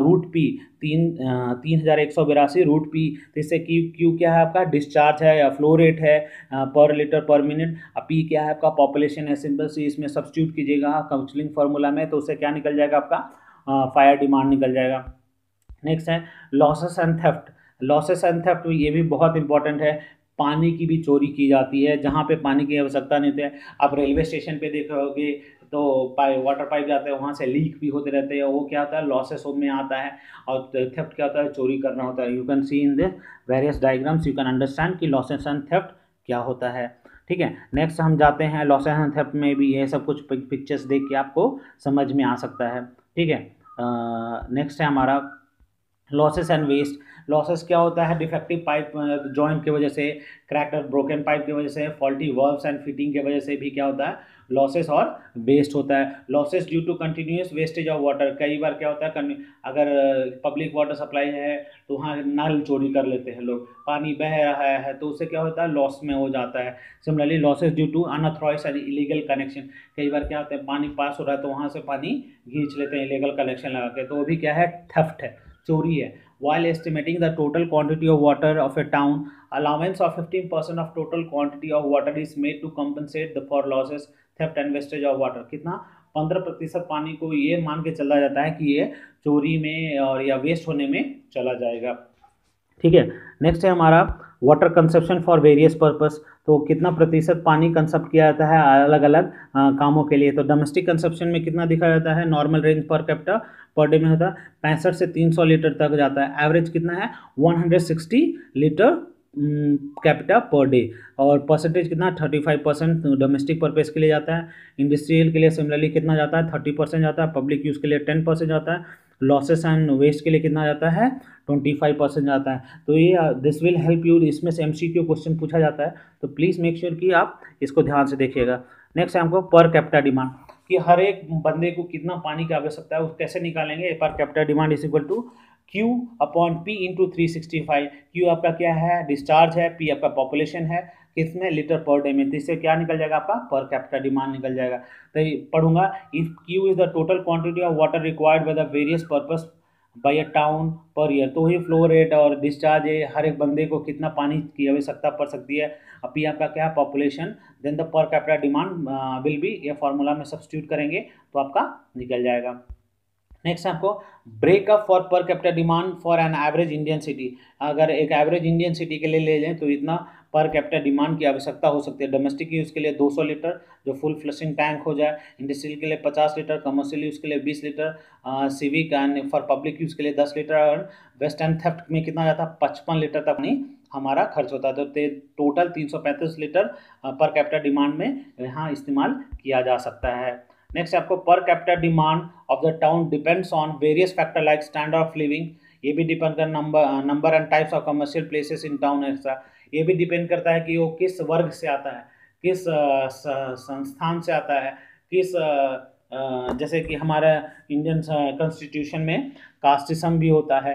root P, 3182 root P. तो इससे क्यू क्या है आपका, डिस्चार्ज है या फ्लो रेट है पर लीटर पर मिनट। पी क्या है आपका, पॉपुलेशन है। सिंपल से इसमें सब्स्टिट्यूट कीजिएगा काउंसलिंग फार्मूला में, तो उससे क्या निकल जाएगा आपका, फायर डिमांड निकल जाएगा। नेक्स्ट है losses and theft. Losses and theft, ये भी बहुत इंपॉर्टेंट है। पानी की भी चोरी की जाती है जहाँ पे पानी की आवश्यकता नहीं होती है। आप रेलवे स्टेशन पे देखोगे तो वाटर पाइप जाते हैं, वहाँ से लीक भी होते रहते हैं, वो क्या होता है, लॉसेस में आता है। और थेफ्ट क्या होता है, चोरी करना होता है। You can see in this various diagrams, you can understand कि लॉसेस एंड थेफ्ट क्या होता है। ठीक है, नेक्स्ट हम जाते हैं लॉसेस एंड थेफ्ट में भी ये सब कुछ पिक्चर्स देख के आपको समझ में आ सकता है। ठीक है, नेक्स्ट है हमारा लॉसेस एंड वेस्ट। लॉसेस क्या होता है, डिफेक्टिव पाइप जॉइंट की वजह से, क्रैक्ड और ब्रोकन पाइप की वजह से, फॉल्टी वर्ब्स एंड फिटिंग की वजह से भी क्या होता है, लॉसेस और वेस्ट होता है। Losses due to continuous wastage of water, कई बार क्या होता है, अगर पब्लिक वाटर सप्लाई है तो वहाँ नल चोरी कर लेते हैं लोग, पानी बह रहा है तो उससे क्या होता है, लॉस में हो जाता है। Similarly losses due to unauthorised and illegal connection, कई बार क्या होता है, पानी पास हो रहा है तो वहाँ से पानी खींच लेते हैं इलीगल कनेक्शन लगा के, तो वो भी क्या है, थेफ्ट है, चोरी है। While estimating the total quantity of water of a town, allowance of 15% of total quantity of water is made to compensate for losses, theft and wastage of water। कितना, 15% पानी को ये मान के चला जाता है कि ये चोरी में और या वेस्ट होने में चला जाएगा। ठीक है, नेक्स्ट है हमारा water consumption for various purpose. तो कितना प्रतिशत पानी कंजप्ट किया जाता है अलग अलग कामों के लिए। तो डोमेस्टिक कंजप्शन में कितना दिखा जाता है, नॉर्मल रेंज पर कैपिटा पर डे में होता है 65 से 300 लीटर तक जाता है। एवरेज कितना है, 160 लीटर कैपिटा पर डे। और परसेंटेज कितना, 35% डोमेस्टिक पर्पज़ के लिए जाता है। इंडस्ट्रियल के लिए सिमिलरली कितना जाता है, 30% जाता है। पब्लिक यूज़ के लिए 10% जाता है। लॉसेस एंड वेस्ट के लिए कितना जाता है, 25% जाता है। तो ये दिस विल हेल्प यू, इसमें से MCQ क्वेश्चन पूछा जाता है, तो प्लीज़ मेक श्योर कि आप इसको ध्यान से देखिएगा। नेक्स्ट है हमको पर कैपिटा डिमांड, कि हर एक बंदे को कितना पानी की आवश्यकता है, वो कैसे निकालेंगे। Per capita demand is equal to Q upon P into 365। Q आपका क्या है, डिस्चार्ज है, P आपका पॉपुलेशन है, किसमें, लीटर पर डे में। तो इससे क्या निकल जाएगा, आपका पर कैपिटा डिमांड निकल जाएगा। तो पढ़ूंगा, if Q is the total quantity of water required by the various purpose bye a town per year, तो ही फ्लो रेट और डिस्चार्ज है, हर एक बंदे को कितना पानी की आवश्यकता पड़ सकती है। P आपका क्या है, population, then the per capita demand will be, ये फॉर्मूला में सब्स्टिट्यूट करेंगे तो आपका निकल जाएगा। नेक्स्ट आपको breakup for per capita demand for an average Indian city. अगर एक एवरेज इंडियन सिटी के लिए ले लें तो इतना पर कैपिटा डिमांड की आवश्यकता हो सकती है। डोमेस्टिक यूज़ के लिए 200 लीटर जो फुल फ्लशिंग टैंक हो जाए, इंडस्ट्रियल के लिए 50 लीटर, कमर्शियल यूज़ के लिए 20 litre, civic and for public use के लिए 10 लीटर, और वेस्ट एंड थेफ्ट में कितना जाता है, 55 लीटर तक नहीं हमारा खर्च होता है। तो total 335 litre per capita demand में यहाँ इस्तेमाल किया जा सकता है। नेक्स्ट आपको पर capita demand of the town depends on various factor like standard of living, ये भी डिपेंड कर number and types of commercial places in town extra, ये भी डिपेंड करता है कि वो किस वर्ग से आता है, किस संस्थान से आता है, किस जैसे कि हमारा इंडियन कॉन्स्टिट्यूशन में कास्टिज्म भी होता है,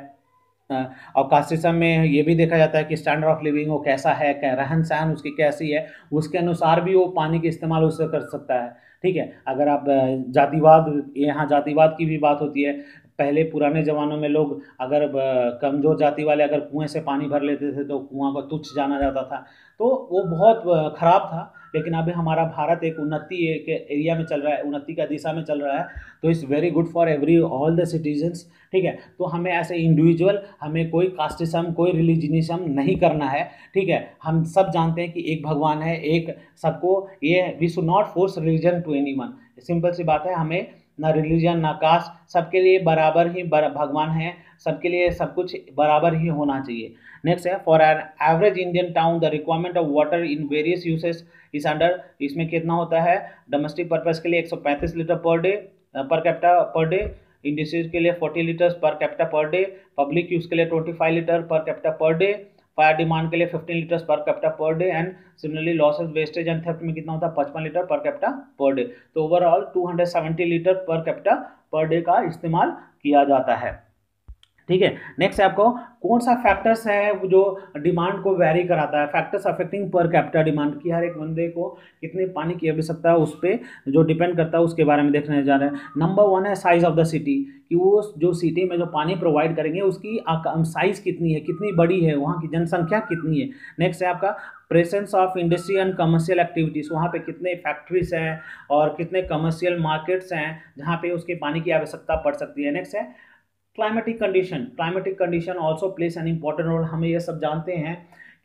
और कास्टिज्म में ये भी देखा जाता है कि स्टैंडर्ड ऑफ लिविंग वो कैसा है, क्या रहन सहन उसकी कैसी है, उसके अनुसार भी वो पानी के इस्तेमाल उससे कर सकता है। ठीक है, अगर आप जातिवाद, यहाँ जातिवाद की भी बात होती है। पहले पुराने ज़मानों में लोग अगर कमज़ोर जाति वाले अगर कुएं से पानी भर लेते थे तो कुआं को तुच्छ जाना जाता था, तो वो बहुत ख़राब था। लेकिन अभी हमारा भारत एक उन्नति एक एरिया में चल रहा है, उन्नति का दिशा में चल रहा है, तो it's very good for every all the citizens. ठीक है, तो हमें ऐसे इंडिविजुअल, हमें कोई कास्टिज्म, कोई रिलीजनिज्म नहीं करना है। ठीक है, हम सब जानते हैं कि एक भगवान है, एक सबको, ये we should not force religion to anyone, simple सी बात है। हमें ना रिलीजन ना कास्ट, सबके लिए बराबर ही भगवान है, सबके लिए सब कुछ बराबर ही होना चाहिए। नेक्स्ट है for an average Indian town the requirement of water in various usage इस अंडर, इसमें कितना होता है, डोमेस्टिक पर्पस के लिए 135 लीटर पर डे पर कैपिटा पर डे, इंडस्ट्रीज के लिए 40 लीटर्स पर capita per day, public use के लिए 25 litre per capita per day, fire demand के लिए 15 लीटर्स पर capita per day, and similarly losses wastage and theft में कितना होता है, 55 litre per capita per day. तो overall 270 litre per capita per day का इस्तेमाल किया जाता है। ठीक है, नेक्स्ट आपको कौन सा फैक्टर्स है जो डिमांड को वेरी कराता है, फैक्टर्स अफेक्टिंग पर कैपिटा डिमांड, की हर एक बंदे को कितने पानी की आवश्यकता है उस पर जो डिपेंड करता है, उसके बारे में देखने जा रहे हैं। नंबर 1 है साइज ऑफ द सिटी, कि वो जो सिटी में जो पानी प्रोवाइड करेंगे उसकी साइज कितनी है, कितनी बड़ी है, वहाँ की जनसंख्या कितनी है। नेक्स्ट है आपका presence of industry and commercial activities, वहाँ पे कितने फैक्ट्रीज हैं और कितने कमर्शियल मार्केट्स हैं जहाँ पे उसके पानी की आवश्यकता पड़ सकती है। नेक्स्ट है climatic condition also plays an important role. हमें ये सब जानते हैं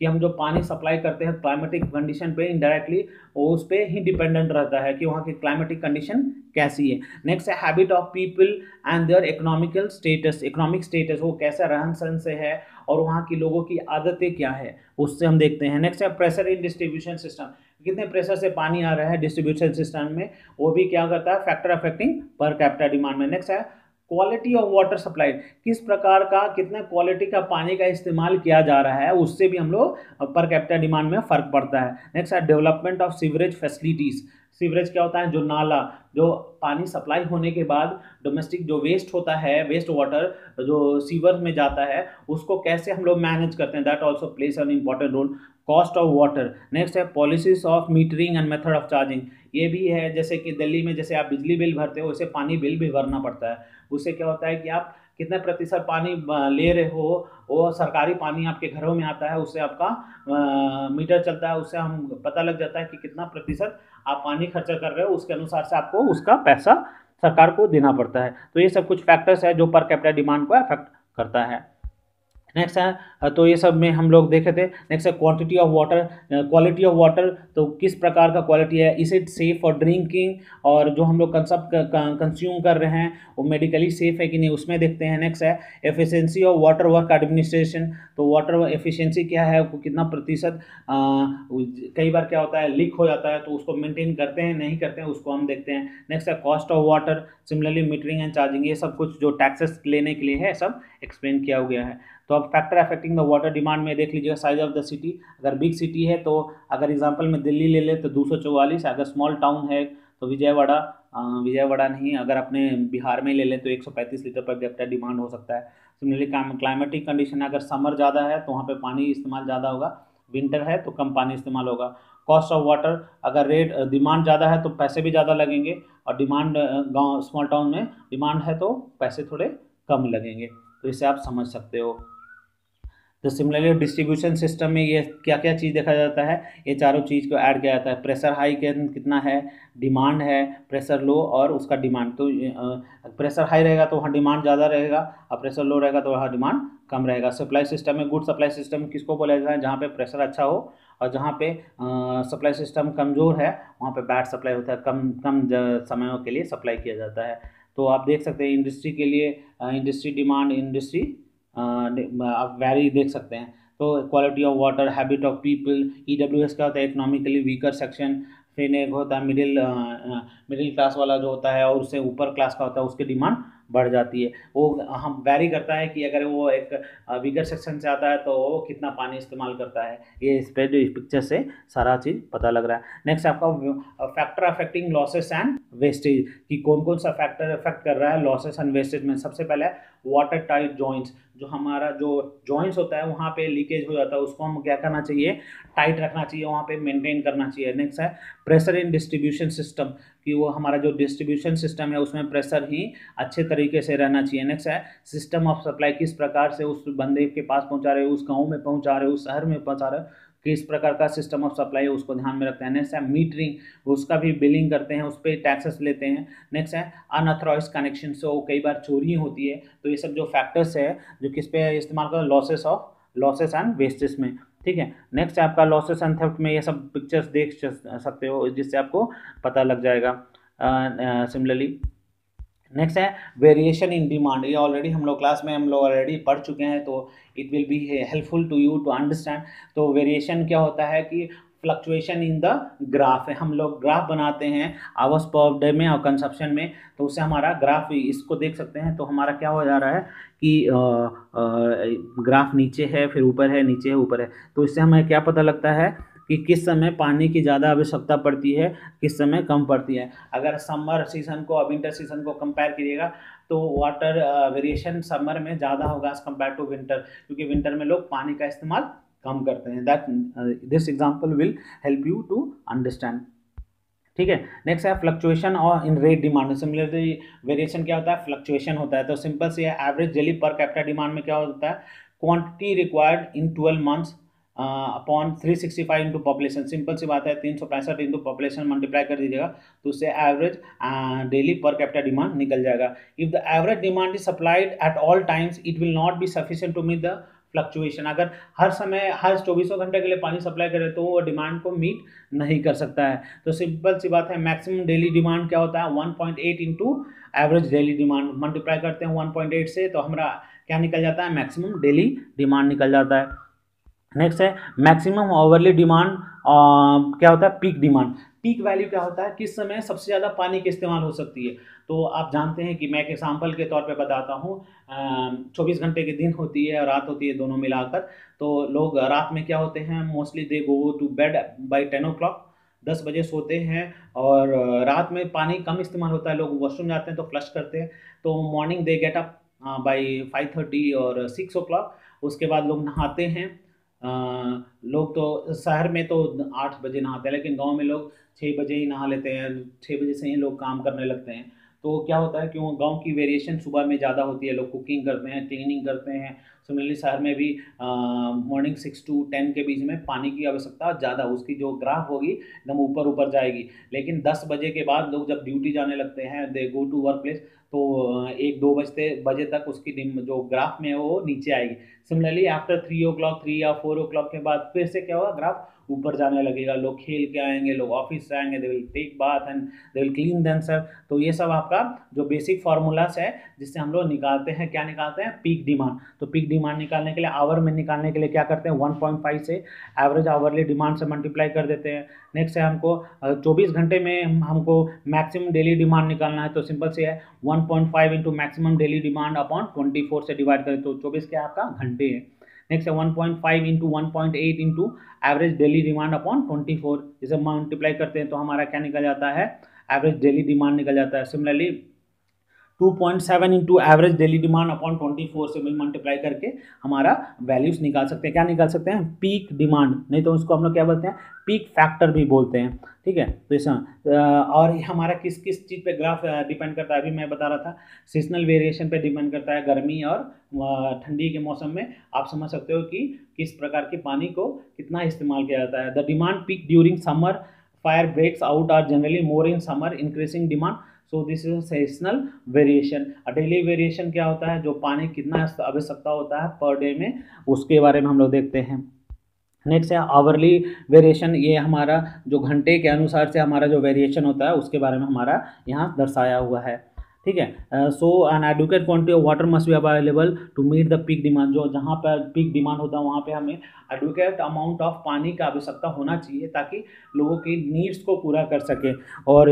कि हम जो पानी सप्लाई करते हैं क्लाइमेटिक कंडीशन पे इनडायरेक्टली वो उस पर ही डिपेंडेंट रहता है कि वहाँ की क्लाइमेटिक कंडीशन कैसी है। नेक्स्ट है habit of people and their economic status, वो कैसा रहन सहन से है और वहाँ की लोगों की आदतें क्या है उससे हम देखते हैं। नेक्स्ट है प्रेशर इन डिस्ट्रीब्यूशन सिस्टम, कितने प्रेशर से पानी आ रहा है डिस्ट्रीब्यूशन सिस्टम में, वो भी क्या करता है, फैक्टर अफेक्टिंग पर कैपिटा डिमांड में। नेक्स्ट है क्वालिटी ऑफ वाटर सप्लाई, किस प्रकार का कितने क्वालिटी का पानी का इस्तेमाल किया जा रहा है, उससे भी हम लोग पर कैपिटा डिमांड में फर्क पड़ता है। नेक्स्ट है development of sewerage facilities, sewerage क्या होता है, जो नाला, जो पानी सप्लाई होने के बाद डोमेस्टिक जो वेस्ट होता है, वेस्ट वाटर जो सीवर में जाता है, उसको कैसे हम लोग मैनेज करते हैं, that also plays an important role. Cost of water. Next है policies of metering and method of charging, ये भी है जैसे कि दिल्ली में जैसे आप बिजली बिल भरते हो वैसे पानी बिल भी भरना पड़ता है। उससे क्या होता है कि आप कितने प्रतिशत पानी ले रहे हो, वो सरकारी पानी आपके घरों में आता है, उससे आपका मीटर चलता है, उससे हम पता लग जाता है कि कितना प्रतिशत आप पानी खर्चा कर रहे हो, उसके अनुसार से आपको उसका पैसा सरकार को देना पड़ता है। तो ये सब कुछ फैक्टर्स है जो पर कैपिटा डिमांड को अफेक्ट करता है। नेक्स्ट है तो ये सब में हम लोग देखे थे। नेक्स्ट है quantity of water, quality of water, तो किस प्रकार का क्वालिटी है, is it safe for drinking, और जो हम लोग कंज्यूम कर रहे हैं वो मेडिकली सेफ है कि नहीं, उसमें देखते हैं। नेक्स्ट है efficiency of water work administration, तो वाटर एफिशिएंसी क्या है, कितना प्रतिशत, कई बार क्या होता है लीक हो जाता है तो उसको मेंटेन करते हैं नहीं करते हैं, उसको हम देखते हैं। नेक्स्ट है cost of water, similarly metering and charging, ये सब कुछ जो टैक्सेस लेने के लिए है सब एक्सप्लेन किया गया है। तो अब factor affecting the water demand में देख लीजिएगा, साइज ऑफ द सिटी, अगर बिग सिटी है तो अगर एग्जांपल में दिल्ली ले ले तो 244, अगर स्मॉल टाउन है तो विजयवाड़ा नहीं, अगर अपने बिहार में ले लें तो 135 लीटर पर कैपिटा डिमांड हो सकता है। सिमिलरली क्लाइमेटिक कंडीशन है, अगर समर ज़्यादा है तो वहाँ पे पानी इस्तेमाल ज़्यादा होगा, विंटर है तो कम पानी इस्तेमाल होगा। कॉस्ट ऑफ वाटर, अगर रेट डिमांड ज़्यादा है तो पैसे भी ज़्यादा लगेंगे, और डिमांड गाँव स्मॉल टाउन में डिमांड है तो पैसे थोड़े कम लगेंगे, तो इसे आप समझ सकते हो। तो सिमिलरली डिस्ट्रीब्यूशन सिस्टम में ये क्या क्या चीज़ देखा जाता है, ये चारों चीज़ को ऐड किया जाता है। प्रेशर हाई कितना है, डिमांड है, प्रेशर लो और उसका डिमांड, तो प्रेशर हाई रहेगा तो वहाँ डिमांड ज़्यादा रहेगा, और प्रेशर लो रहेगा तो वहाँ डिमांड कम रहेगा। सप्लाई सिस्टम में गुड सप्लाई सिस्टम किसको बोला जाता है, जहाँ पे प्रेशर अच्छा हो, और जहाँ पे सप्लाई सिस्टम कमज़ोर है वहाँ पे बैड सप्लाई होता है, कम समयों के लिए सप्लाई किया जाता है। तो आप देख सकते हैं इंडस्ट्री के लिए इंडस्ट्री डिमांड, इंडस्ट्री आप वैरी देख सकते हैं। तो quality of water, habit of people, EWS क्या होता है, इकोनॉमिकली वीकर सेक्शन, फिर एक होता है मिडिल क्लास वाला जो होता है, और उससे ऊपर क्लास का होता है, उसकी डिमांड बढ़ जाती है। वो हम वैरी करता है कि अगर वो एक वीकर सेक्शन से आता है तो वो कितना पानी इस्तेमाल करता है, ये इस पे जो इस पिक्चर से सारा चीज़ पता लग रहा है। नेक्स्ट आपका factor affecting losses and wastage, कि कौन कौन सा फैक्टर अफेक्ट कर रहा है लॉसेस एंड वेस्टेज में। सबसे पहले वाटर टाइट जॉइंट्स, जो हमारा जो जॉइंट्स होता है वहाँ पे लीकेज हो जाता है, उसको हम क्या करना चाहिए, टाइट रखना चाहिए, वहाँ पे मेंटेन करना चाहिए। नेक्स्ट है प्रेशर इन डिस्ट्रीब्यूशन सिस्टम, कि वो हमारा जो डिस्ट्रीब्यूशन सिस्टम है उसमें प्रेशर ही अच्छे तरीके से रहना चाहिए। नेक्स्ट है सिस्टम ऑफ सप्लाई, किस प्रकार से उस बंदे के पास पहुँचा रहे हो, उस गाँव में पहुँचा रहे हो, उस शहर में पहुँचा रहे हो, किस प्रकार का सिस्टम ऑफ सप्लाई है उसको ध्यान में रखते हैं। नेक्स्ट है मीटरिंग, उसका भी बिलिंग करते हैं, उस पर टैक्सेस लेते हैं। नेक्स्ट है अनऑथराइज्ड कनेक्शन, सो कई बार चोरी होती है, तो ये सब जो फैक्टर्स है जो किस पे इस्तेमाल कर, लॉसेस एंड वेस्टेज में, ठीक है। नेक्स्ट है आपका लॉसेस एंड थेफ्ट में, ये सब पिक्चर्स देख सकते हो जिससे आपको पता लग जाएगा। सिमिलरली नेक्स्ट है वेरिएशन इन डिमांड, ये ऑलरेडी हम लोग क्लास में ऑलरेडी पढ़ चुके हैं, तो it will be helpful to you to understand. तो वेरिएशन क्या होता है कि फ्लक्चुएशन इन द ग्राफ है, हम लोग ग्राफ बनाते हैं आवर्स पर डे में और कंजप्शन में, तो उससे हमारा ग्राफ इसको देख सकते हैं। तो हमारा क्या हो जा रहा है कि ग्राफ नीचे है, फिर ऊपर है, नीचे है, ऊपर है, तो इससे हमें क्या पता लगता है कि किस समय पानी की ज़्यादा आवश्यकता पड़ती है, किस समय कम पड़ती है। अगर समर सीजन को और विंटर सीजन को कंपेयर करिएगा तो वाटर वेरिएशन समर में ज़्यादा होगा एज कम्पेयर टू विंटर, क्योंकि विंटर में लोग पानी का इस्तेमाल कम करते हैं। That this example will help you to understand, ठीक है। नेक्स्ट है फ्लक्चुएशन और in rate demand, similarly variation क्या होता है, फ्लक्चुएशन होता है। तो सिंपल से average daily per capita demand में क्या होता है, quantity required in 12 months upon 365 into population. Simple सी बात है, 365 इंटू पॉपुलेशन मल्टीप्लाई कर दीजिएगा तो उससे average daily per capita demand निकल जाएगा। If the average demand is supplied at all times it will not be sufficient to meet the fluctuation. अगर हर समय हर 24 घंटे के लिए पानी सप्लाई करे तो वो डिमांड को मीट नहीं कर सकता है। तो सिंपल सी बात है, मैक्सिमम डेली डिमांड क्या होता है 1.8 into average daily demand, multiply करते हैं 1.8 से तो हमारा क्या निकल जाता है, मैक्सिमम डेली डिमांड निकल जाता है। नेक्स्ट है मैक्सिमम ओवरली डिमांड, क्या होता है पीक डिमांड। पीक वैल्यू क्या होता है, किस समय सबसे ज़्यादा पानी की इस्तेमाल हो सकती है। तो आप जानते हैं कि मैं एक एग्जांपल के तौर पे बताता हूँ, 24 घंटे के दिन होती है और रात होती है दोनों मिलाकर। तो लोग रात में क्या होते हैं, mostly they go to bed by 10 o'clock, 10 बजे सोते हैं और रात में पानी कम इस्तेमाल होता है, लोग वॉशरूम जाते हैं तो फ्लश करते हैं। तो morning they get up by 5:30 और 6 o'clock, उसके बाद लोग नहाते हैं। लोग तो शहर में तो 8 बजे नहाते हैं, लेकिन गांव में लोग 6 बजे ही नहा लेते हैं, 6 बजे से ही लोग काम करने लगते हैं। तो क्या होता है कि वो गांव की वेरिएशन सुबह में ज़्यादा होती है, लोग कुकिंग करते हैं, क्लीनिंग करते हैं। सिमिलरली शहर में भी मॉर्निंग 6 to 10 के बीच में पानी की आवश्यकता ज़्यादा, उसकी जो ग्राफ होगी एकदम ऊपर ऊपर जाएगी। लेकिन 10 बजे के बाद लोग जब ड्यूटी जाने लगते हैं, दे गो टू वर्क प्लेस, तो 1-2 बजे तक उसकी जो ग्राफ में है वो नीचे आएगी। सिमिलरली आफ्टर 3 o'clock 3 या 4 o'clock के बाद फिर से क्या होगा, ग्राफ ऊपर जाने लगेगा। लोग खेल के आएंगे, लोग ऑफिस से आएंगे, they will take bath and they will clean themselves. तो ये सब आपका जो बेसिक फार्मूलास है जिससे हम लोग निकालते हैं, क्या निकालते हैं, पीक डिमांड। तो पीक डिमांड निकालने के लिए आवर में निकालने के लिए क्या करते हैं, 1.5 से एवरेज आवरली डिमांड से मल्टीप्लाई कर देते हैं। नेक्स्ट है हमको 24 घंटे में हमको मैक्सिमम डेली डिमांड निकालना है, तो सिंपल से है 1.5 into maximum daily demand upon 24 से डिवाइड करें तो 24 क्या आपका घंटे है। नेक्स्ट है 1.5 into 1.8 into average daily demand upon 24, इसे मल्टीप्लाई करते हैं तो हमारा क्या निकल जाता है, एवरेज डेली डिमांड निकल जाता है। Similarly 2.7 into average daily demand upon 24 से मल्टीप्लाई करके हमारा वैल्यूज निकाल सकते हैं। क्या निकाल सकते हैं, पीक डिमांड, नहीं तो उसको हम लोग क्या बोलते हैं, पीक फैक्टर भी बोलते हैं। ठीक है, तो इस और हमारा किस किस चीज़ पे ग्राफ डिपेंड करता है, अभी मैं बता रहा था सीजनल वेरिएशन पे डिपेंड करता है। गर्मी और ठंडी के मौसम में आप समझ सकते हो कि किस प्रकार के पानी को कितना इस्तेमाल किया जाता है। The demand peak during summer, fire breaks out are generally more in summer, increasing demand. So this is seasonal variation. Daily variation क्या होता है, जो पानी कितना आवश्यकता होता है पर डे में, उसके बारे में हम लोग देखते हैं। नेक्स्ट है आवरली वेरिएशन, ये हमारा जो घंटे के अनुसार से हमारा जो वेरिएशन होता है उसके बारे में हमारा यहाँ दर्शाया हुआ है। ठीक है, so an adequate quantity of water must be available to meet the peak demand. जो जहाँ पर पीक डिमांड होता है वहाँ पे हमें एडुकेट अमाउंट ऑफ पानी का आवश्यकता होना चाहिए ताकि लोगों की नीड्स को पूरा कर सके और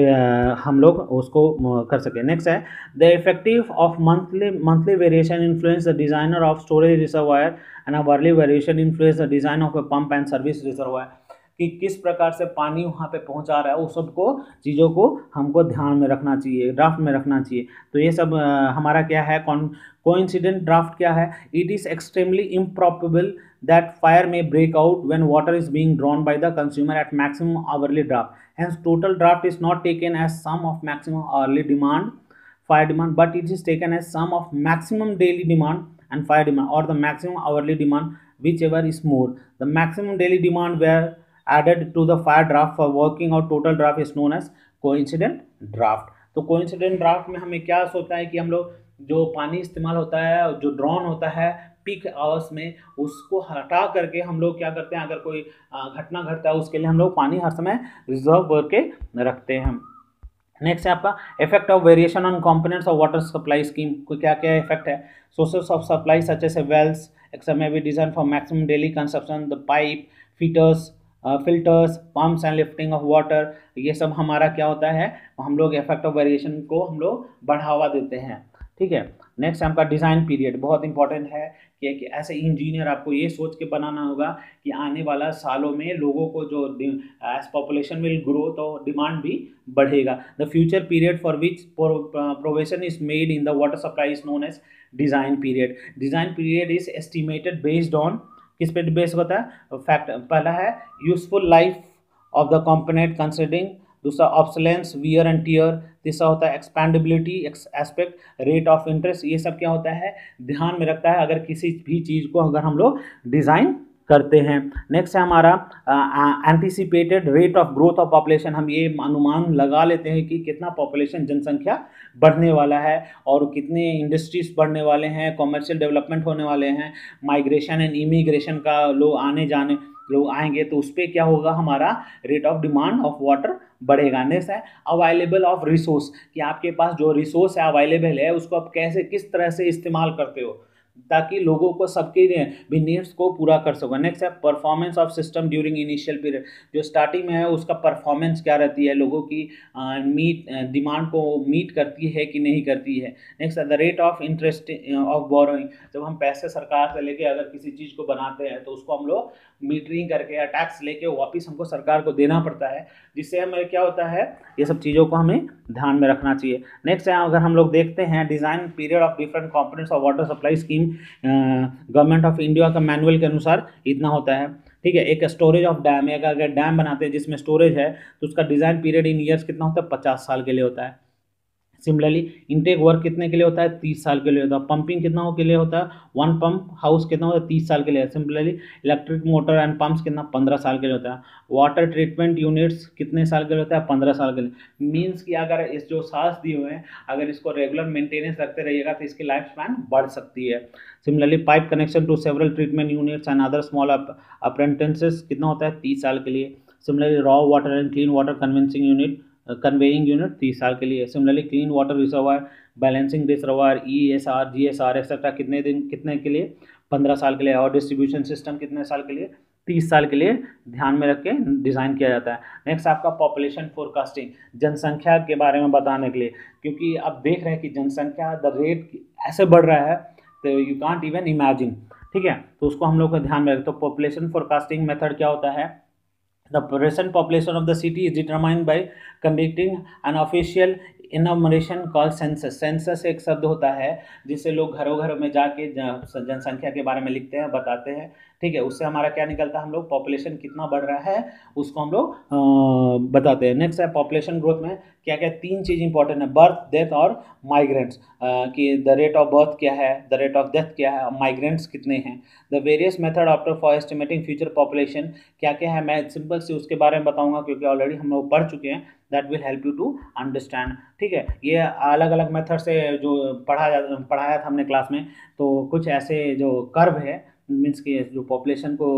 हम लोग उसको कर सके। नेक्स्ट है the effective of monthly variation influence the designer of storage reservoir and hourly variation influence the design of a pump and service reservoir. कि किस प्रकार से पानी वहाँ पे पहुँचा रहा है, उस सबको चीज़ों को हमको ध्यान में रखना चाहिए, ड्राफ्ट में रखना चाहिए। तो ये सब हमारा क्या है, कोइंसिडेंट ड्राफ्ट क्या है, it is extremely improbable that fire may break out when water is being drawn by the consumer at maximum hourly draft. Hence, total draft is not taken as sum of maximum hourly demand, fire demand, but it is taken as sum of maximum daily demand and fire demand, or the maximum hourly demand, whichever is more. The maximum daily demand were added to the fire draft for working out total draft is known as coincident draft. तो coincident draft में हमें क्या सोचता है कि हम लोग जो पानी इस्तेमाल होता है, जो ड्रॉन होता है पीक आवर्स में, उसको हटा करके हम लोग क्या करते हैं, अगर कोई घटना घटता है उसके लिए हम लोग पानी हर समय रिजर्व करके रखते हैं। नेक्स्ट है आपका effect of variation on components of water supply scheme. कोई क्या क्या इफेक्ट है, sources of supply such as wells except may be design for maximum daily consumption, the pipe fitters filters pumps and lifting of water, ये सब हमारा क्या होता है, हम लोग इफेक्ट ऑफ वेरिएशन को हम लोग बढ़ावा देते हैं। ठीक है, नेक्स्ट आपका डिज़ाइन पीरियड बहुत इंपॉर्टेंट है कि ऐसे इंजीनियर आपको ये सोच के बनाना होगा कि आने वाला सालों में लोगों को जो एज पॉपुलेशन विल ग्रो तो डिमांड भी बढ़ेगा। The future period for which provision is made in the water supply is known as design period. Design period is estimated based on, किस पे बेस होता है, फैक्ट पहला है useful life of the component considering, दूसरा obsolescence wear and tear, तीसरा होता है expendability aspect, rate of interest. ये सब क्या होता है, ध्यान में रखता है अगर किसी भी चीज़ को अगर हम लोग डिज़ाइन करते हैं। नेक्स्ट है हमारा anticipated rate of growth of population. हम ये अनुमान लगा लेते हैं कि कितना पॉपुलेशन जनसंख्या बढ़ने वाला है और कितने इंडस्ट्रीज बढ़ने वाले हैं, कॉमर्शियल डेवलपमेंट होने वाले हैं, माइग्रेशन एंड इमिग्रेशन का लोग आने जाने लोग आएंगे, तो उस पर क्या होगा, हमारा rate of demand of water बढ़ेगा। नेक्स्ट है अवेलेबल ऑफ रिसोर्स, कि आपके पास जो रिसोर्स है अवेलेबल है उसको आप कैसे किस तरह से इस्तेमाल करते हो ताकि लोगों को सबके भी नीड्स को पूरा कर सको। नेक्स्ट है performance of system during initial period, जो स्टार्टिंग में है उसका परफॉर्मेंस क्या रहती है, लोगों की डिमांड को मीट करती है कि नहीं करती है। नेक्स्ट है the rate of interest of borrowing, जब हम पैसे सरकार से लेके अगर किसी चीज़ को बनाते हैं तो उसको हम लोग मीटरिंग करके या टैक्स लेके वापस हमको सरकार को देना पड़ता है, जिससे हमें क्या होता है, ये सब चीज़ों को हमें ध्यान में रखना चाहिए। नेक्स्ट है अगर हम लोग देखते हैं design period of different components of water supply scheme, government of India का मैनुअल के अनुसार इतना होता है। ठीक है, एक स्टोरेज ऑफ डैम, एक अगर डैम बनाते हैं जिसमें स्टोरेज है तो उसका डिज़ाइन पीरियड इन ईयर्स कितना होता है, 50 साल के लिए होता है। सिमिलरली इनटेक वर्क कितने के लिए होता है, 30 साल के लिए होता है। पंपिंग कितना के लिए होता है, वन पंप हाउस कितना होता है, 30 साल के लिए। Similarly electric motor and pumps कितना, 15 साल के लिए होता है। वाटर ट्रीटमेंट यूनिट्स कितने साल के लिए होता है, 15 साल के लिए। मीन्स कि अगर इस जो सांस दिए हुए हैं अगर इसको रेगुलर मेंटेनेंस रखते रहिएगा तो इसकी लाइफ स्पैन बढ़ सकती है। Similarly pipe connection to several treatment units and other small apprentices कितना होता है, 30 साल के लिए। Similarly raw water and clean water conveying unit 30 साल के लिए। Similarly clean water reservoir, balancing reservoir, ESR GSR etcetera कितने के लिए, 15 साल के लिए। और डिस्ट्रीब्यूशन सिस्टम कितने साल के लिए, 30 साल के लिए ध्यान में रख के डिज़ाइन किया जाता है। नेक्स्ट आपका पॉपुलेशन फोरकास्टिंग, जनसंख्या के बारे में बताने के लिए, क्योंकि अब देख रहे हैं कि जनसंख्या द रेट ऐसे बढ़ रहा है तो यू कांट इवन इमेजिन। ठीक है, तो उसको हम लोग को ध्यान में रखें। तो पॉपुलेशन फोरकास्टिंग मेथड क्या होता है, the present population of the city is determined by conducting an official enumeration call census. Census एक शब्द होता है जिससे लोग घरों घरों में जाके जनसंख्या के बारे में लिखते हैं, बताते हैं। ठीक है, उससे हमारा क्या निकलता है, हम लोग पॉपुलेशन कितना बढ़ रहा है उसको हम लोग बताते हैं। नेक्स्ट है पॉपुलेशन ग्रोथ में क्या क्या 3 चीज़ इंपॉर्टेंट है, बर्थ, डेथ और माइग्रेंट्स, कि द रेट ऑफ बर्थ क्या है, द रेट ऑफ डेथ क्या है, माइग्रेंट्स कितने हैं। The various method after for estimating future population क्या क्या है, मैं सिंपल से उसके बारे में बताऊंगा क्योंकि ऑलरेडी हम लोग पढ़ चुके हैं। That will help you to understand. ठीक है, ये अलग अलग मेथड से जो पढ़ाया था हमने क्लास में, तो कुछ ऐसे जो कर्व है मीन्स कि जो पॉपुलेशन को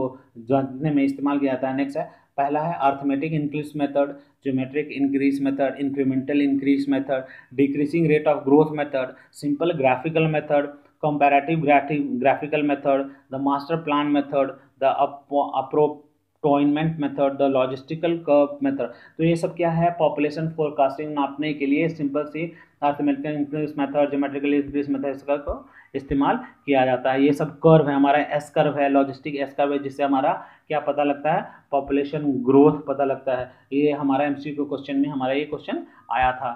जानने में इस्तेमाल किया जाता है। नेक्स्ट है पहला है arithmetic increase method, geometric increase method, incremental increase method, decreasing rate of growth method, simple graphical method, comparative graphical method, the master plan method, the apportionment method, the logistical curve method. तो ये सब क्या है, population forecasting नापने के लिए simple सी arithmetical increase method, geometrical increase method इसका को इस्तेमाल किया जाता है। ये सब कर्व है, हमारा एस कर्व है, लॉजिस्टिक एस कर्व है, जिससे हमारा क्या पता लगता है, पॉपुलेशन ग्रोथ पता लगता है। ये हमारा MCQ क्वेश्चन में हमारा ये क्वेश्चन आया था।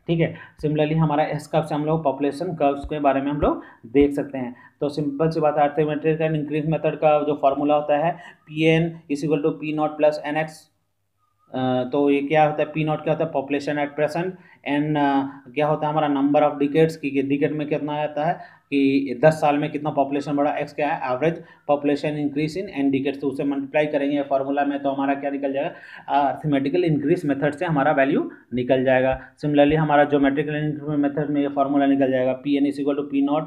ठीक है, सिमिलरली हमारा एस कर्व से हम लोग पॉपुलेशन कर्व्स के बारे में हम लोग देख सकते हैं। तो सिंपल सी बात है, अर्थमेटिक एंड इंक्रीज मेथड का जो फॉर्मूला होता है PN = P0 + NX। तो ये क्या होता है, P0 क्या होता है, पॉपुलेशन एट प्रेजेंट, एन क्या होता है हमारा नंबर ऑफ डिकेट्स की डिकेट में कितना आता है कि 10 साल में कितना पॉपुलेशन बढ़ा, एक्स क्या है average population increase in an decades. तो उसे मल्टीप्लाई करेंगे फार्मूला में तो हमारा क्या निकल जाएगा, अर्थमेटिकल इंक्रीज मेथड से हमारा वैल्यू निकल जाएगा। सिमिलरली हमारा ज्योमेट्रिकल इंक्रीज मेथड में ये फार्मूला निकल जाएगा PN = P0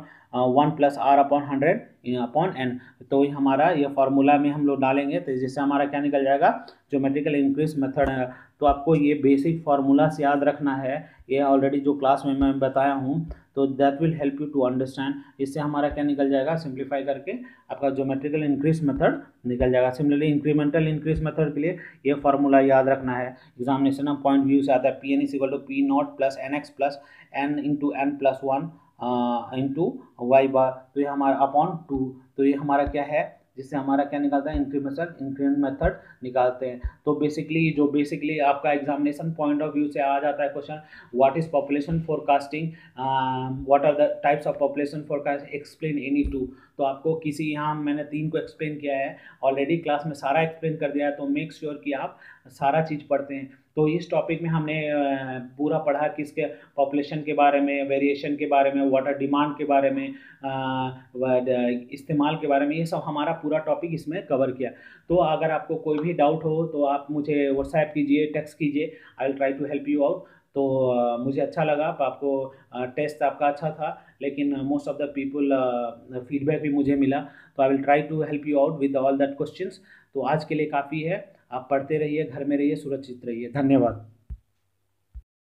1 + R/100/n। तो हमारा ये फार्मूला में हम लोग डालेंगे तो जिससे हमारा क्या निकल जाएगा, ज्योमेट्रिकल इंक्रीज मेथड है। तो आपको ये बेसिक फार्मूला से याद रखना है, ये ऑलरेडी जो क्लास में मैं बताया हूँ, तो that will help you to understand. इससे हमारा क्या निकल जाएगा, सिंप्लीफाई करके आपका ज्योमेट्रिकल इंक्रीज मेथड निकल जाएगा। सिमिलरली इंक्रीमेंटल इंक्रीज मेथड के लिए ये फार्मूला याद रखना है, एग्जामिनेशन ऑफ पॉइंट व्यू से आता है। PN = P0 + NX + N × N+1 × y⁻, तो ये हमारा अपॉन 2। तो ये हमारा क्या है, जिससे हमारा क्या निकलता है, इंक्रीमेंट मेथड निकालते हैं। तो बेसिकली आपका एग्जामिनेशन पॉइंट ऑफ व्यू से आ जाता है question, what is population forecasting, what are the types of population forecast, explain any two. तो आपको किसी यहाँ मैंने 3 को एक्सप्लेन किया है ऑलरेडी, क्लास में सारा एक्सप्लेन कर दिया है, तो मेक श्योर कि आप सारा चीज़ पढ़ते हैं। तो इस टॉपिक में हमने पूरा पढ़ा किसके पॉपुलेशन के बारे में, वेरिएशन के बारे में, वाटर डिमांड के बारे में, इस्तेमाल के बारे में, ये सब हमारा पूरा टॉपिक इसमें कवर किया। तो अगर आपको कोई भी डाउट हो तो आप मुझे व्हाट्सएप कीजिए, टेक्स्ट कीजिए, I will try to help you out. तो मुझे अच्छा लगा आपको टेस्ट आपका अच्छा था, लेकिन most of the people feedback भी मुझे मिला, तो I will try to help you out with all that questions. तो आज के लिए काफ़ी है, आप पढ़ते रहिए, घर में रहिए, सुरक्षित रहिए। धन्यवाद।